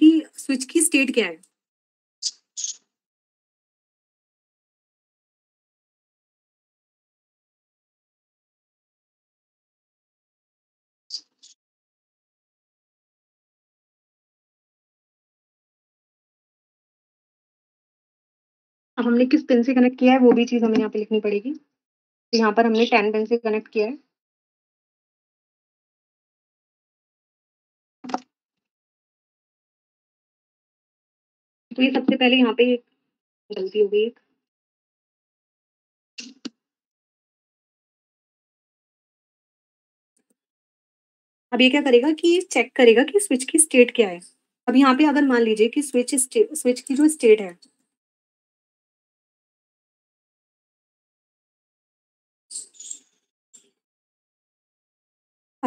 कि स्विच की स्टेट क्या है। अब हमने किस पिन से कनेक्ट किया है वो भी चीज हमें यहाँ पे लिखनी पड़ेगी। तो यहाँ पर हमने 10 पिन से कनेक्ट किया है। तो ये सबसे पहले यहाँ पे एक गलती हो गई एक। अब ये क्या करेगा कि चेक करेगा कि स्विच की स्टेट क्या है। अब यहाँ पे अगर मान लीजिए कि स्विच की जो स्टेट है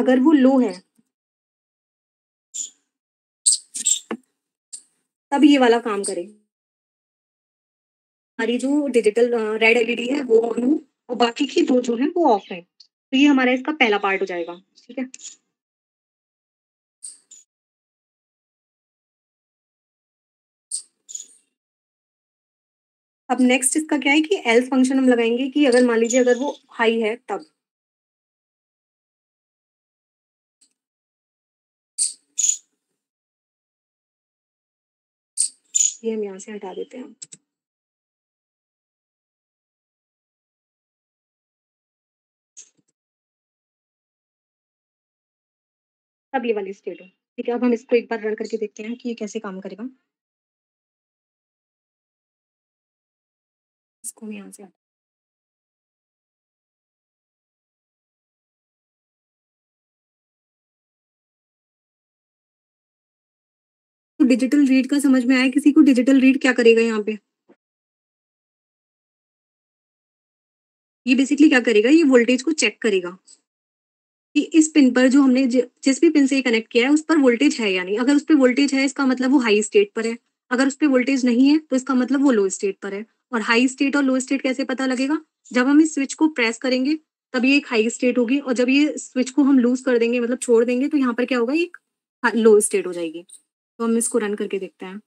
अगर वो लो है तब ये वाला काम करे। हमारी जो डिजिटल रेड एलईडी है वो ऑन हो और बाकी की दो जो है वो ऑफ है। तो ये हमारा इसका पहला पार्ट हो जाएगा। ठीक है। अब नेक्स्ट इसका क्या है कि एल्स फंक्शन हम लगाएंगे कि अगर मान लीजिए अगर वो हाई है तब। ये हम यहाँ से हटा देते हैं। तब ये वाली स्टेट हो। ठीक है। अब हम इसको एक बार रन करके देखते हैं कि ये कैसे काम करेगा। इसको हम यहाँ से हटा। तो डिजिटल रीड का समझ में आया किसी को? डिजिटल रीड क्या करेगा यहाँ पे? ये बेसिकली क्या करेगा, ये वोल्टेज को चेक करेगा कि इस पिन पर जो हमने जिस भी पिन से ये कनेक्ट किया है उस पर वोल्टेज है या नहीं। अगर उस पर वोल्टेज है इसका मतलब वो हाई स्टेट पर है। अगर उस पर वोल्टेज नहीं है तो इसका मतलब वो लो स्टेट पर है। और हाई स्टेट और लो स्टेट कैसे पता लगेगा? जब हम इस स्विच को प्रेस करेंगे तब ये एक हाई स्टेट होगी और जब ये स्विच को हम लूज कर देंगे मतलब छोड़ देंगे तो यहाँ पर क्या होगा, एक लो स्टेट हो जाएगी। तो हम इसको रन करके देखते हैं।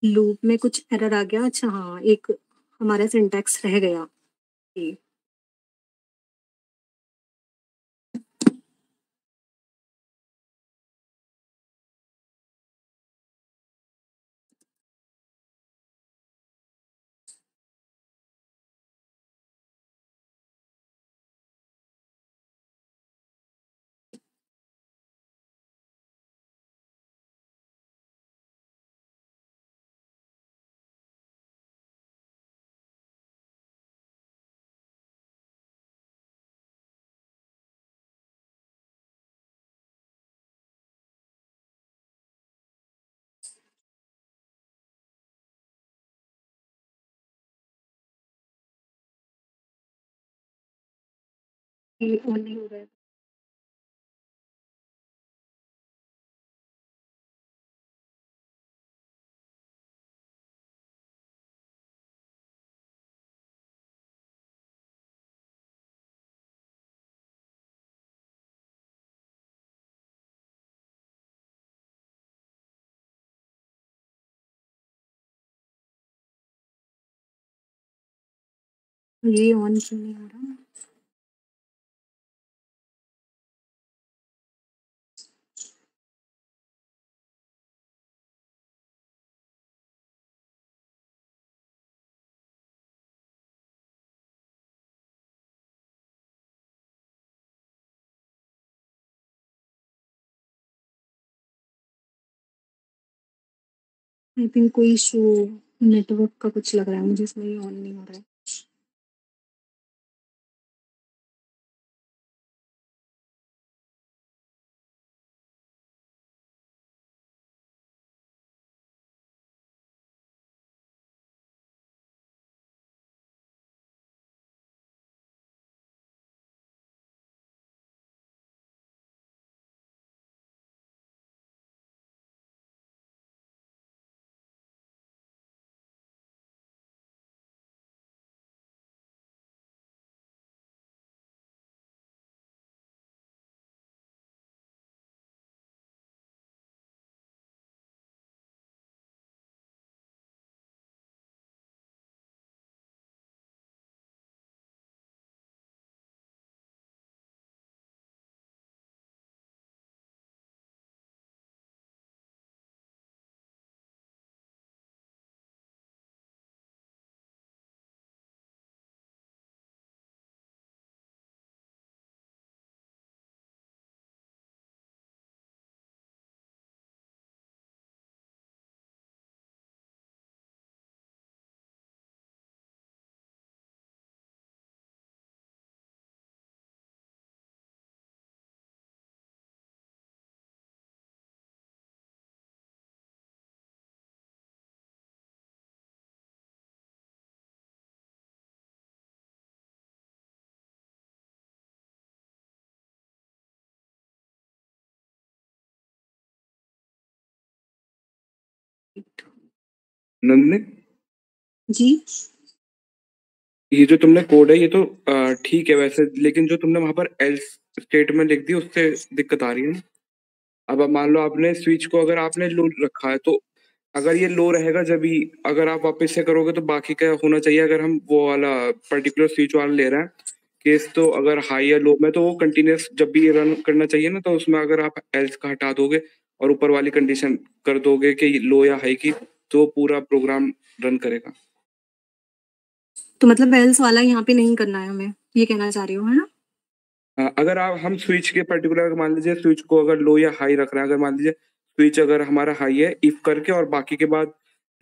लूप में कुछ एरर आ गया। अच्छा हाँ, एक हमारा सिंटैक्स रह गया। ये ऑन नहीं हो रहा है। ये ऑन क्यों नहीं हो रहा? आई थिंक कोई इशू नेटवर्क का कुछ लग रहा है मुझे, इसमें ये ऑन नहीं हो रहा है। नंदनी, जी। ये जो तुमने कोड है ये तो ठीक है वैसे, लेकिन जो तुमने वहां पर एल्स स्टेटमेंट लिख दी उससे दिक्कत आ रही है ना। अब मान लो आपने स्विच को अगर आपने लो रखा है तो अगर ये लो रहेगा जब भी, अगर आप वापस से करोगे तो बाकी का होना चाहिए। अगर हम वो वाला पर्टिकुलर स्विच वाला ले रहे हैं केस, तो अगर हाई या लो में तो वो कंटिन्यूस जब भी रन करना चाहिए ना, तो उसमें अगर आप एल्स का हटा दोगे और ऊपर वाली कंडीशन कर दोगे कि लो या हाई की, तो पूरा प्रोग्राम रन करेगा। तो मतलब एल्स वाला यहाँ पे नहीं करना है हमें, ये कहना चाह रही हो, है ना? अगर आप हम स्विच के पर्टिकुलर मान लीजिए स्विच को अगर लो या हाई रख रहे हैं, अगर मान लीजिए स्विच अगर हमारा हाई है इफ करके, और बाकी के बाद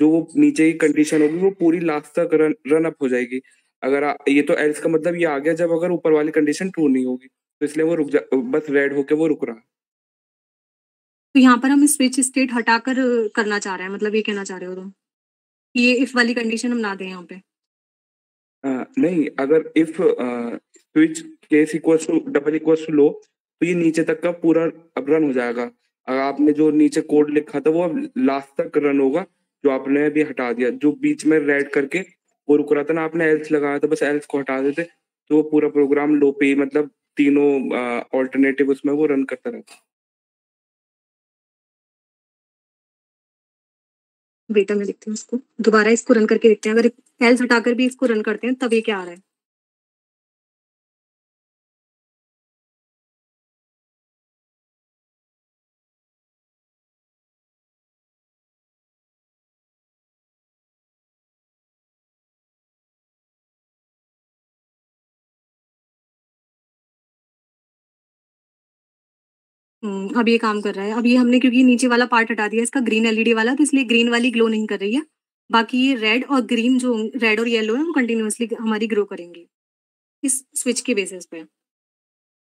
जो वो नीचे की कंडीशन होगी वो पूरी लास्ट तक रन अप हो जाएगी। अगर ये तो एल्स का मतलब ये आ गया जब अगर ऊपर वाली कंडीशन ट्रू नहीं होगी, तो इसलिए वो बस रेड होके वो रुक रहा है। तो यहाँ पर हम स्विच स्टेट हटाकर करना चाह रहे हैं, मतलब ये कहना चाह रहे हो तुम कि ये इफ वाली कंडीशन हम ना दें यहाँ पे? नहीं, अगर if switch case equals to double equals to लो, तो ये नीचे तक का पूरा अब रन हो जाएगा। अगर आपने जो नीचे कोड लिखा था वो अब लास्ट तक रन होगा, जो आपने अभी हटा दिया, जो बीच में रेड करके वो रुक रहा था ना, आपने एल्स लगाया था, बस एल्स को हटा देते तो वो पूरा प्रोग्राम लो पे ही, मतलब तीनों ऑल्टरनेटिव उसमें वो रन करता रहता। बेटा मैं देखती हूँ इसको दोबारा, इसको रन करके देखते हैं, अगर एल्स हटाकर भी इसको रन करते हैं तब ये क्या आ रहा है। अब ये काम कर रहा है। अब ये हमने क्योंकि नीचे वाला पार्ट हटा दिया इसका ग्रीन एलईडी वाला, तो इसलिए ग्रीन वाली ग्लो नहीं कर रही है। बाकी ये रेड और ग्रीन, जो रेड और येलो है, वो कंटिन्यूअसली हमारी ग्रो करेंगी इस स्विच के बेसिस पे।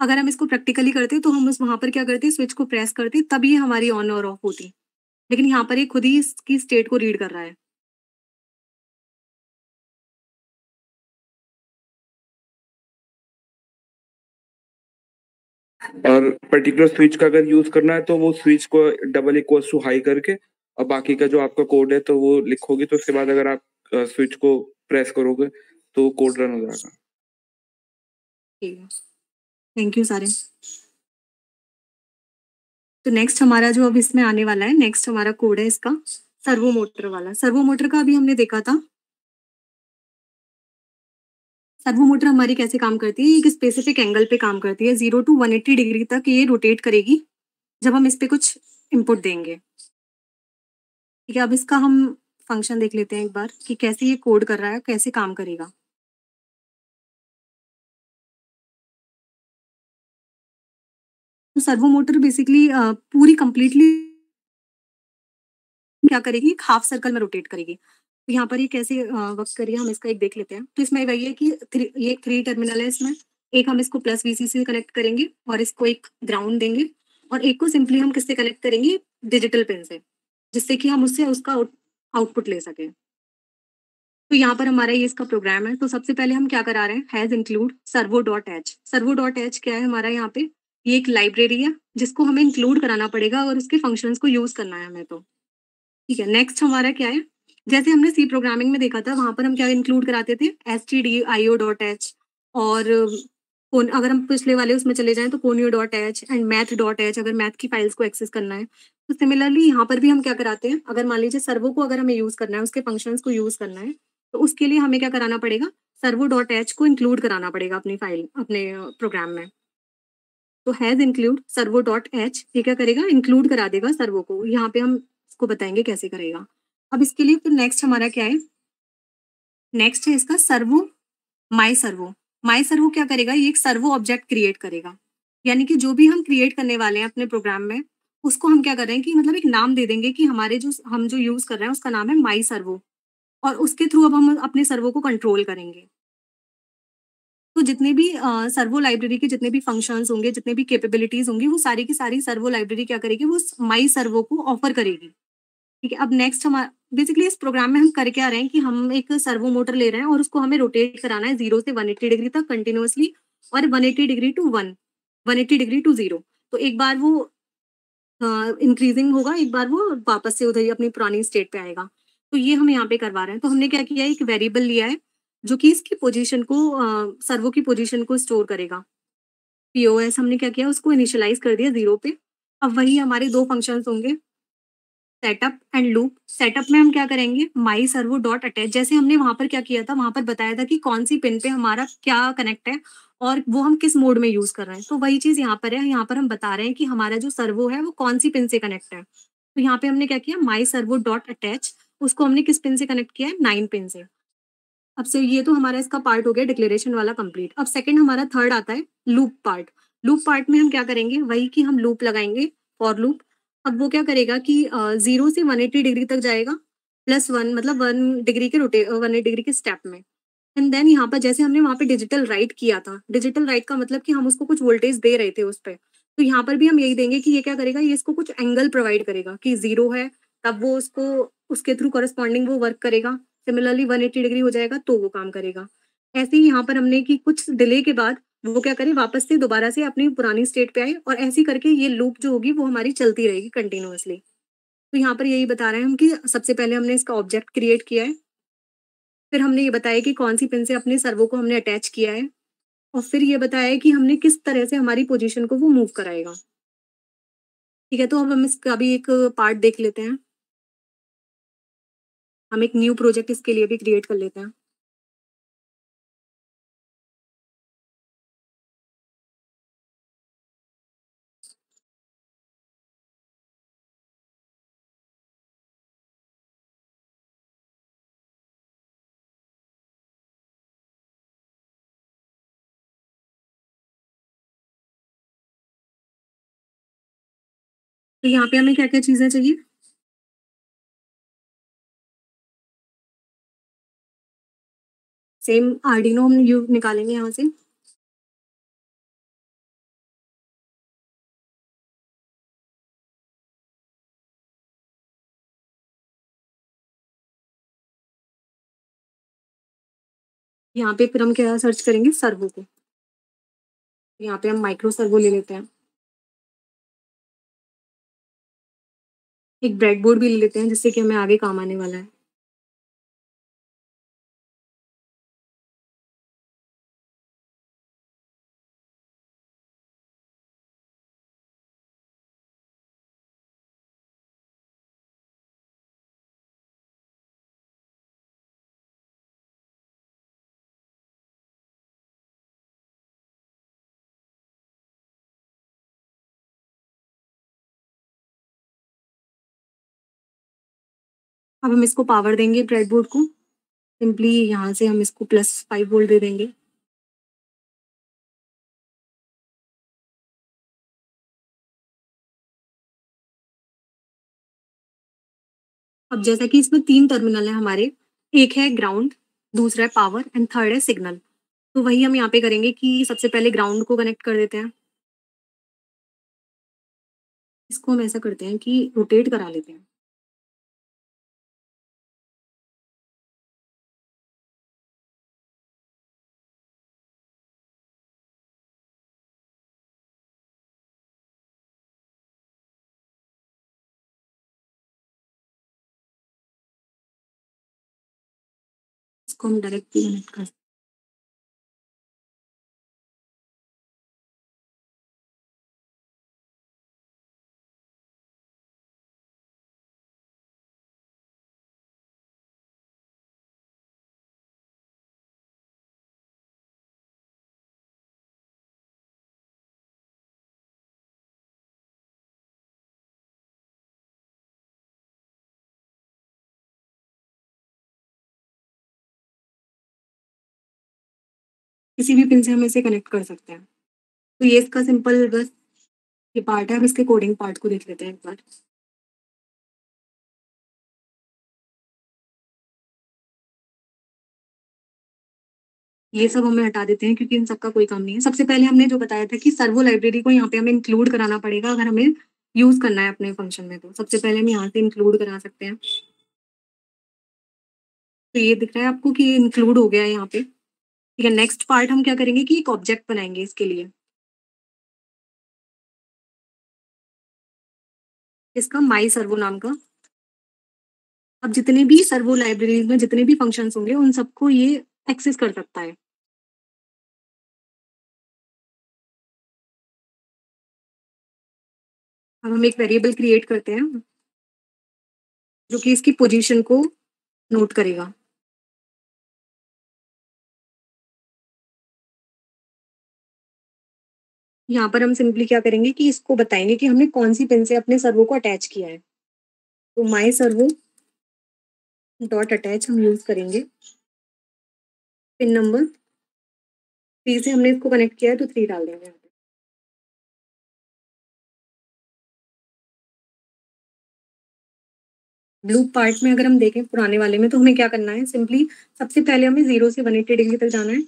अगर हम इसको प्रैक्टिकली करते तो हम उस वहां पर क्या करते, स्विच को प्रेस करते तब ये हमारी ऑन और ऑफ होती, लेकिन यहाँ पर ये खुद ही इसकी स्टेट को रीड कर रहा है। और पर्टिकुलर स्विच का अगर यूज करना है तो वो स्विच को डबल इक्वल्स टू हाई करके और बाकी का जो आपका कोड है तो वो लिखोगे, तो उसके बाद अगर आप स्विच को प्रेस करोगे तो कोड रन हो जाएगा। ठीक है, थैंक यू सारे। तो नेक्स्ट हमारा जो अब इसमें आने वाला है, नेक्स्ट हमारा कोड है इसका सर्वो मोटर वाला। सर्वो मोटर का अभी हमने देखा था। सर्वो मोटर हमारी कैसे काम करती है, एक स्पेसिफिक एंगल पे काम करती है, 0 to 180 डिग्री तक ये रोटेट करेगी जब हम इस पे कुछ इनपुट देंगे। ठीक है, अब इसका हम फंक्शन देख लेते हैं एक बार कि कैसे ये कोड कर रहा है, कैसे काम करेगा। तो सर्वो मोटर बेसिकली पूरी कंप्लीटली क्या करेगी, एक हाफ सर्कल में रोटेट करेगी। तो यहाँ पर ये कैसे वर्क करिए, हम इसका एक देख लेते हैं। तो इसमें वही है कि ये 3 टर्मिनल है इसमें। एक हम इसको प्लस वीसीसी से कनेक्ट करेंगे और इसको एक ग्राउंड देंगे, और एक को सिंपली हम किससे कनेक्ट करेंगे, डिजिटल पिन से, जिससे कि हम उससे उसका आउटपुट ले सकें। तो यहाँ पर हमारा ये इसका प्रोग्राम है। तो सबसे पहले हम क्या करा रहे हैं, has include servo dot H. Servo dot H क्या है हमारा यहाँ पे, ये एक लाइब्रेरी है जिसको हमें इंक्लूड कराना पड़ेगा और उसके फंक्शंस को यूज करना है हमें। तो ठीक है, नेक्स्ट हमारा क्या है, जैसे हमने सी प्रोग्रामिंग में देखा था, वहां पर हम क्या इंक्लूड कराते थे, stdio.h। और अगर हम पिछले वाले उसमें चले जाएं तो conio.h एंड math.h, अगर मैथ की फाइल्स को एक्सेस करना है। तो सिमिलरली यहाँ पर भी हम क्या कराते हैं, अगर मान लीजिए सर्वो को अगर हमें यूज करना है, उसके फंक्शंस को यूज करना है, तो उसके लिए हमें क्या कराना पड़ेगा, servo.h को इंक्लूड कराना पड़ेगा अपनी फाइल, अपने प्रोग्राम में। तो हैज इंक्लूड servo.h ये क्या करेगा, इंक्लूड करा देगा सर्वो को। यहाँ पे हम इसको बताएंगे कैसे करेगा। अब इसके लिए फिर नेक्स्ट हमारा क्या है, नेक्स्ट है इसका सर्वो माई सर्वो। माई सर्वो क्या करेगा, ये एक सर्वो ऑब्जेक्ट क्रिएट करेगा। यानी कि जो भी हम क्रिएट करने वाले हैं अपने प्रोग्राम में, उसको हम क्या कर रहे हैं कि मतलब एक नाम दे देंगे कि हमारे जो हम जो यूज कर रहे हैं उसका नाम है माई सर्वो, और उसके थ्रू अब हम अपने सर्वो को कंट्रोल करेंगे। तो जितने भी सर्वो लाइब्रेरी के जितने भी फंक्शंस होंगे, जितने भी कैपेबिलिटीज होंगी, वो सारी की सारी सर्वो लाइब्रेरी क्या करेगी, वो माई सर्वो को ऑफर करेगी। ठीक है, अब नेक्स्ट हमारा बेसिकली इस प्रोग्राम में हम कर क्या रहे हैं कि हम एक सर्वो मोटर ले रहे हैं और उसको हमें रोटेट कराना है 0 से 180 डिग्री तक कंटिन्यूअसली, और 180 डिग्री टू 1, 180 डिग्री टू 0। तो एक बार वो इंक्रीजिंग होगा, एक बार वो वापस से उधर ही अपनी पुरानी स्टेट पे आएगा। तो ये हम यहाँ पे करवा रहे हैं। तो हमने क्या किया है, एक वेरिएबल लिया है जो कि इसकी पोजीशन को सर्वो की पोजीशन को स्टोर करेगा। पीओएस हमने क्या किया, उसको इनिशियलाइज कर दिया 0 पे। अब वही हमारे 2 फंक्शंस होंगे, सेटअप एंड लूप। सेटअप में हम क्या करेंगे, माई सर्वो डॉट अटैच, जैसे हमने वहां पर क्या किया था, वहां पर बताया था कि कौन सी पिन पे हमारा क्या कनेक्ट है और वो हम किस मोड में यूज कर रहे हैं। तो वही चीज यहाँ पर है, यहाँ पर हम बता रहे हैं कि हमारा जो सर्वो है वो कौन सी पिन से कनेक्ट है। तो यहाँ पे हमने क्या किया, माई सर्वो डॉट अटैच, उसको हमने किस पिन से कनेक्ट किया है, 9 पिन से। अब से ये तो हमारा इसका पार्ट हो गया डिक्लेरेशन वाला कंप्लीट। अब सेकंड हमारा थर्ड आता है लूप पार्ट। लूप पार्ट में हम क्या करेंगे, वही कि हम लूप लगाएंगे, फॉर लूप। अब वो क्या करेगा कि 0 से 180 डिग्री तक जाएगा, +1 मतलब 1 डिग्री के 180 डिग्री के स्टेप में। एंड देन यहाँ पर जैसे हमने वहाँ पे डिजिटल राइट किया था, डिजिटल राइट का मतलब कि हम उसको कुछ वोल्टेज दे रहे थे उस पे। तो यहाँ पर भी हम यही देंगे कि ये क्या करेगा, ये इसको कुछ एंगल प्रोवाइड करेगा कि 0 है, तब वो उसको उसके थ्रू करस्पॉन्डिंग वो वर्क करेगा। सिमिलरली 180 डिग्री हो जाएगा तो वो काम करेगा। ऐसे ही यहाँ पर हमने कि कुछ डिले के बाद वो क्या करे, वापस से दोबारा से अपनी पुरानी स्टेट पे आए, और ऐसे ही करके ये लूप जो होगी वो हमारी चलती रहेगी कंटिन्यूअसली। तो यहाँ पर यही बता रहे हैं हम कि सबसे पहले हमने इसका ऑब्जेक्ट क्रिएट किया है, फिर हमने ये बताया कि कौन सी पिन से अपने सर्वो को हमने अटैच किया है, और फिर ये बताया है कि हमने किस तरह से हमारी पोजीशन को वो मूव कराएगा। ठीक है, तो अब हम इसका भी एक पार्ट देख लेते हैं। हम एक न्यू प्रोजेक्ट इसके लिए भी क्रिएट कर लेते हैं। तो यहाँ पे हमें क्या क्या चीजें चाहिए, सेम आर्डिनो हम यू निकालेंगे यहाँ से। यहाँ पे फिर हम क्या सर्च करेंगे, सर्वो को। यहाँ पे हम माइक्रो सर्वो ले लेते हैं। एक ब्रेड बोर्ड भी ले लेते हैं जिससे कि हमें आगे काम आने वाला है। अब हम इसको पावर देंगे ब्रेड बोर्ड को, सिंपली यहाँ से हम इसको +5 वोल्ट दे देंगे। अब जैसा कि इसमें 3 टर्मिनल है हमारे, एक है ग्राउंड, दूसरा है पावर एंड थर्ड है सिग्नल। तो वही हम यहाँ पे करेंगे कि सबसे पहले ग्राउंड को कनेक्ट कर देते हैं। इसको हम ऐसा करते हैं कि रोटेट करा लेते हैं। इसको हम डायरेक्ट कनेक्ट कर, किसी भी पिन से हम इसे कनेक्ट कर सकते हैं। तो ये इसका सिंपल बस ये पार्ट है। अब इसके कोडिंग पार्ट को देख लेते हैं एक बार। ये सब हमें हटा देते हैं क्योंकि इन सबका कोई काम नहीं है। सबसे पहले हमने जो बताया था कि सर्वो लाइब्रेरी को यहाँ पे हमें इंक्लूड कराना पड़ेगा अगर हमें यूज करना है अपने फंक्शन में। तो सबसे पहले हम यहाँ से इंक्लूड करा सकते हैं। तो ये दिख रहा है आपको कि ये इंक्लूड हो गया है यहाँ पे। ठीक है, नेक्स्ट पार्ट हम क्या करेंगे कि एक ऑब्जेक्ट बनाएंगे इसके लिए। इसका माई सर्वो नाम का। अब जितने भी सर्वो लाइब्रेरीज में जितने भी फंक्शंस होंगे उन सबको ये एक्सेस कर सकता है। अब हम एक वेरिएबल क्रिएट करते हैं जो कि इसकी पोजीशन को नोट करेगा। यहाँ पर हम सिंपली क्या करेंगे कि इसको बताएंगे कि हमने कौन सी पिन से अपने सर्वो को अटैच किया है। तो माई सर्वो डॉट अटैच हम यूज करेंगे। पिन नंबर 3 से हमने इसको कनेक्ट किया है तो 3 डाल देंगे। ब्लू पार्ट में अगर हम देखें पुराने वाले में तो हमें क्या करना है, सिंपली सबसे पहले हमें 0 से 180 डिग्री तक जाना है।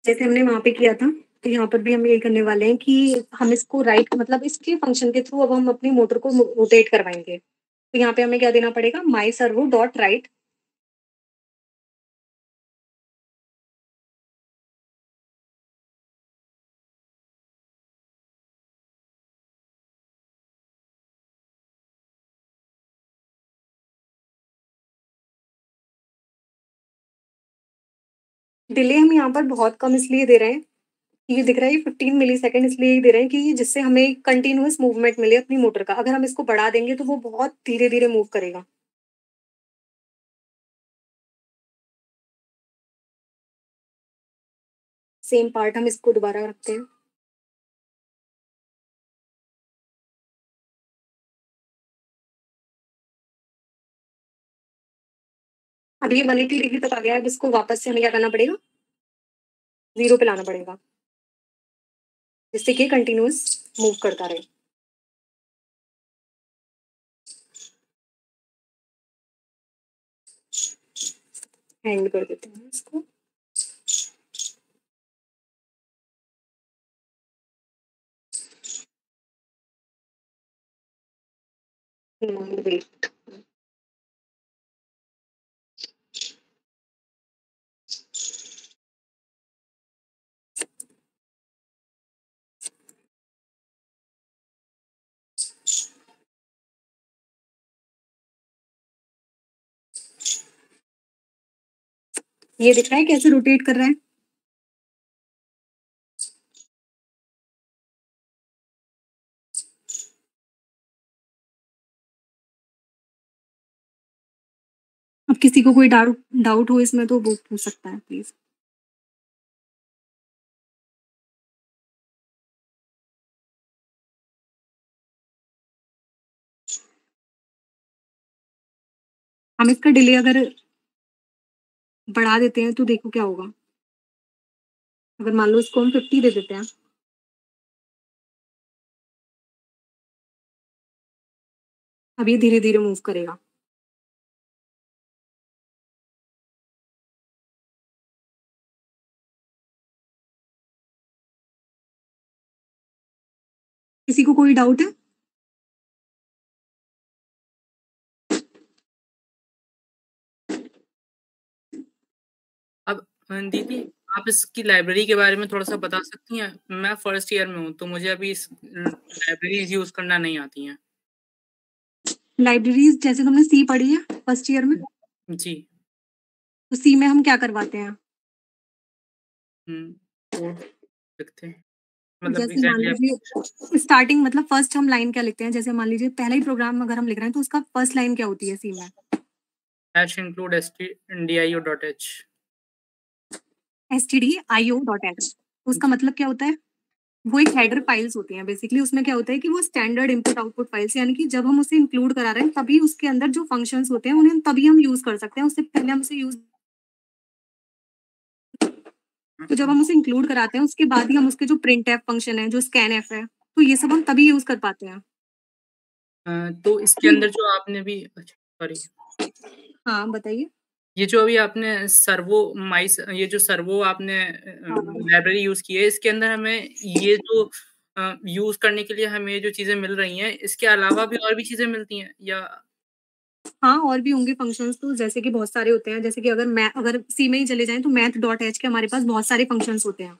जैसे हमने वहां पे किया था तो यहाँ पर भी हम यही करने वाले हैं कि हम इसको राइट मतलब इसके फंक्शन के थ्रू अब हम अपनी मोटर को रोटेट करवाएंगे। तो यहाँ पे हमें क्या देना पड़ेगा, माई सर्वो डॉट राइट। डिले हम यहाँ पर बहुत कम इसलिए दे रहे हैं, ये दिख रहा है 15 मिली सेकेंड इसलिए ही दे रहे हैं कि जिससे हमें कंटिन्यूअस मूवमेंट मिले अपनी मोटर का। अगर हम इसको बढ़ा देंगे तो वो बहुत धीरे धीरे मूव करेगा। सेम पार्ट हम इसको दोबारा रखते हैं। अब ये 180 डिग्री तक आ गया है, अब इसको वापस से हमें क्या करना पड़ेगा, 0 पे लाना पड़ेगा जिससे कि कंटिन्यूअस मूव करता रहे। हैंड कर देते हैं इसको। वेट, ये दिख रहा है कैसे रोटेट कर रहा है। अब किसी को कोई डाउट हो इसमें तो वो पूछ सकता है प्लीज। हम इसका डिले अगर बढ़ा देते हैं तो देखो क्या होगा। अगर मान लो इसको हम 50 दे देते हैं, अब ये धीरे धीरे मूव करेगा। किसी को कोई डाउट है? अब दीदी, आप इसकी लाइब्रेरी के बारे में थोड़ा-सा बता सकती हैं? मैं फर्स्ट ईयर में हूँ, तो मुझे अभी इस लाइब्रेरीज़ यूज़ करना नहीं आती हैं। लाइब्रेरीज जैसे तुमने सी पढ़ी है फर्स्ट ईयर में, जी। तो सी में हम क्या करवाते हैं, कोड लिखते हैं। मतलब जैसे मान एग्ज़ैक्टली आप लीजिए स्टार्टिंग मतलब फर्स्ट हम लाइन क्या लिखते हैं, जैसे मान लीजिए पहला ही प्रोग्राम अगर हम लिख रहे हैं तो उसका फर्स्ट लाइन क्या होती है सी में, #include stdio.h। stdio.h। तो उसका मतलब क्या होता है? वो एक हेडर फाइल्स होती हैं बेसिकली। उसमें क्या होता है कि वो स्टैंडर्ड इनपुट आउटपुट फाइल्स, यानी कि जब हम उसे इंक्लूड करा रहे हैं तभी उसके अंदर जो फंक्शंस होते हैं उन्हें तभी हम यूज कर सकते हैं, उससे पहले हम उसे यूज, तो जब हम उसे इंक्लूड कराते हैं उसके बाद ही हम उसके जो प्रिंट एफ फंक्शन है, जो स्कैन एफ है, तो ये सब हम तभी यूज कर पाते हैं। तो इसके अंदर जो आपने भी अच्छा सॉरी हाँ बताइए। ये जो अभी आपने ये जो सर्वो आपने लाइब्रेरी यूज़ की है, इसके अंदर हमें ये जो यूज़ करने के लिए हमें जो चीज़ें मिल रही हैं, इसके अलावा भी और भी चीज़ें मिलती हैं या हाँ, और भी होंगे फंक्शंस, तो जैसे कि बहुत सारे होते हैं, जैसे कि अगर सी में ही चले जाएँ तो math.h के हमारे पास बहुत सारे फंक्शंस होते हैं,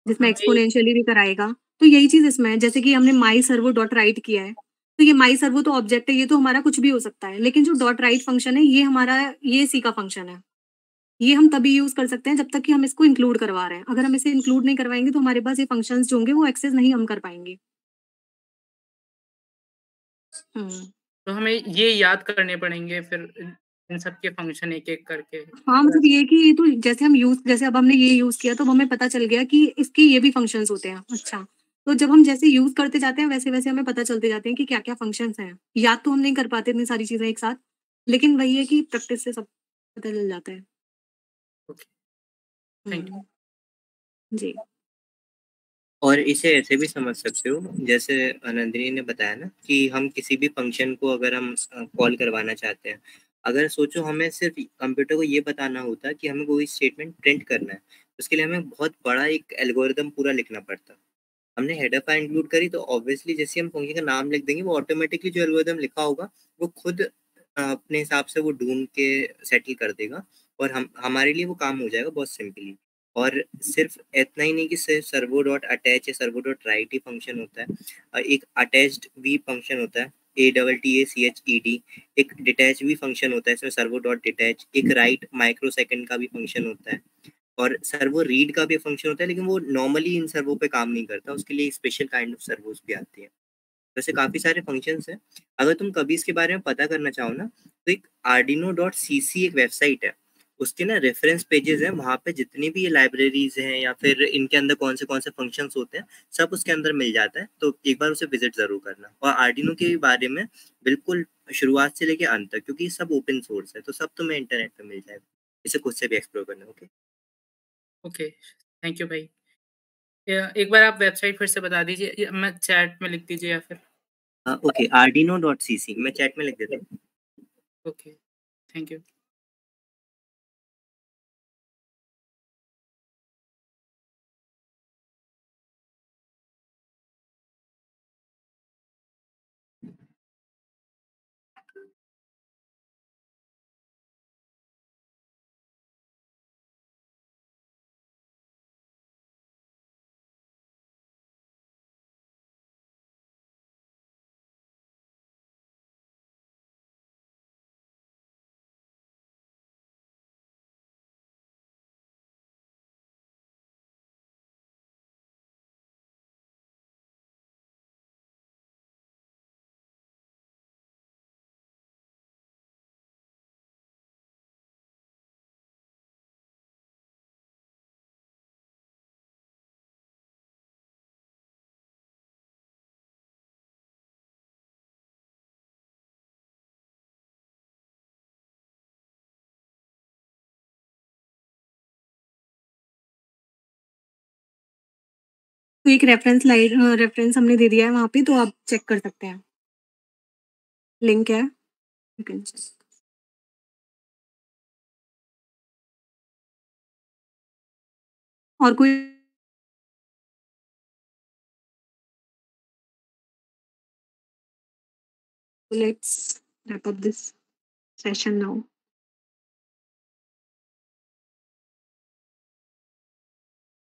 जिसमें हमें एक्सपोनेंशियली भी कराएगा। तो यही चीज़ इसमें है, जैसे कि हमने myservo.write किया है, तो ये myservo तो ऑब्जेक्ट है, ये तो हमारा कुछ भी हो सकता है, लेकिन जो .write फंक्शन है ये सी का फंक्शन है। ये हम तभी यूज़ कर सकते हैं जब तक कि हम इसको इंक्लूड करवा रहे हैं। अगर हम इसे इंक्लूड नहीं करवाएँगे तो हमारे पास ये फंक्शंस जो होंगे वो एक्सेस नहीं हम कर पाएँगे। हुँ। तो हमें ये याद करने पड़ेंगे फिर इन सब के फंक्शन एक-एक करके। हाँ, मतलब ये कि ये तो जैसे अब हमने ये यूज़ किया तो अब हमें पता चल गया कि इसके ये भी फंक्शंस होते हैं। अच्छा, तो जब हम जैसे यूज़ करते जाते हैं वैसे-वैसे हमें पता चलते जाते हैं कि क्या-क्या फंक्शंस हैं। याद तो हम नहीं कर पाते इतनी सारी चीज़ें एक साथ, लेकिन वही है कि प्रैक्टिस से सब पता चल जाता है। Okay, thank you. हुँ, जी। और इसे ऐसे भी समझ सकते हो, जैसे नंदिनी ने बताया ना कि हम किसी भी फंक्शन को अगर हम कॉल करवाना चाहते हैं, अगर सोचो हमें सिर्फ कंप्यूटर को ये बताना होता कि हमें कोई स्टेटमेंट प्रिंट करना है, उसके लिए हमें बहुत बड़ा एक एल्गोरिदम पूरा लिखना पड़ता। हमने हेडर फाइल इंक्लूड करी तो ऑब्वियसली जैसे हम फंक्शन का नाम लिख देंगे, वो ऑटोमेटिकली जो एल्गोरिदम लिखा होगा वो खुद अपने हिसाब से वो ढूंढ के सेटल कर देगा, और हमारे लिए वो काम हो जाएगा बहुत सिंपली। और सिर्फ इतना ही नहीं कि सिर्फ सर्वो डॉट अटैच या सर्वो डॉट राइट ही फंक्शन होता है, एक अटैच्ड भी फंक्शन होता है, ATTACHED। एक डिटैच भी फंक्शन होता है, इसमें सर्वो डॉट डिटैच। एक राइट माइक्रो सेकंड का भी फंक्शन होता है, और सर्वो रीड का भी फंक्शन होता है, लेकिन वो नॉर्मली इन सर्वो पे काम नहीं करता, उसके लिए स्पेशल काइंड ऑफ सर्वोस भी आती है। वैसे काफ़ी सारे फंक्शंस हैं। अगर तुम कभी इसके बारे में पता करना चाहो ना, तो एक arduino.cc एक वेबसाइट है, उसके ना रेफरेंस पेजेस हैं, वहाँ पे जितनी भी ये लाइब्रेरीज हैं या फिर इनके अंदर कौन से फंक्शंस होते हैं, सब उसके अंदर मिल जाता है। तो एक बार उसे विजिट ज़रूर करना, और आर्डिनो के बारे में बिल्कुल शुरुआत से लेके अंत तक, क्योंकि ये सब ओपन सोर्स है, तो सब तुम्हें इंटरनेट पे मिल जाएगा। इसे खुद से भी एक्सप्लोर करना। ओके। ओके, थैंक यू भाई। एक बार आप वेबसाइट फिर से बता दीजिए या मैं चैट में लिख दीजिए या फिर ओके, arduino.cc मैं चैट में लिख देता हूँ। Okay, thank you. तो एक रेफरेंस हमने दे दिया है वहाँ पे, तो आप चेक कर सकते हैं। लिंक है, यू कैन चेक। और कोई let's wrap up this session now.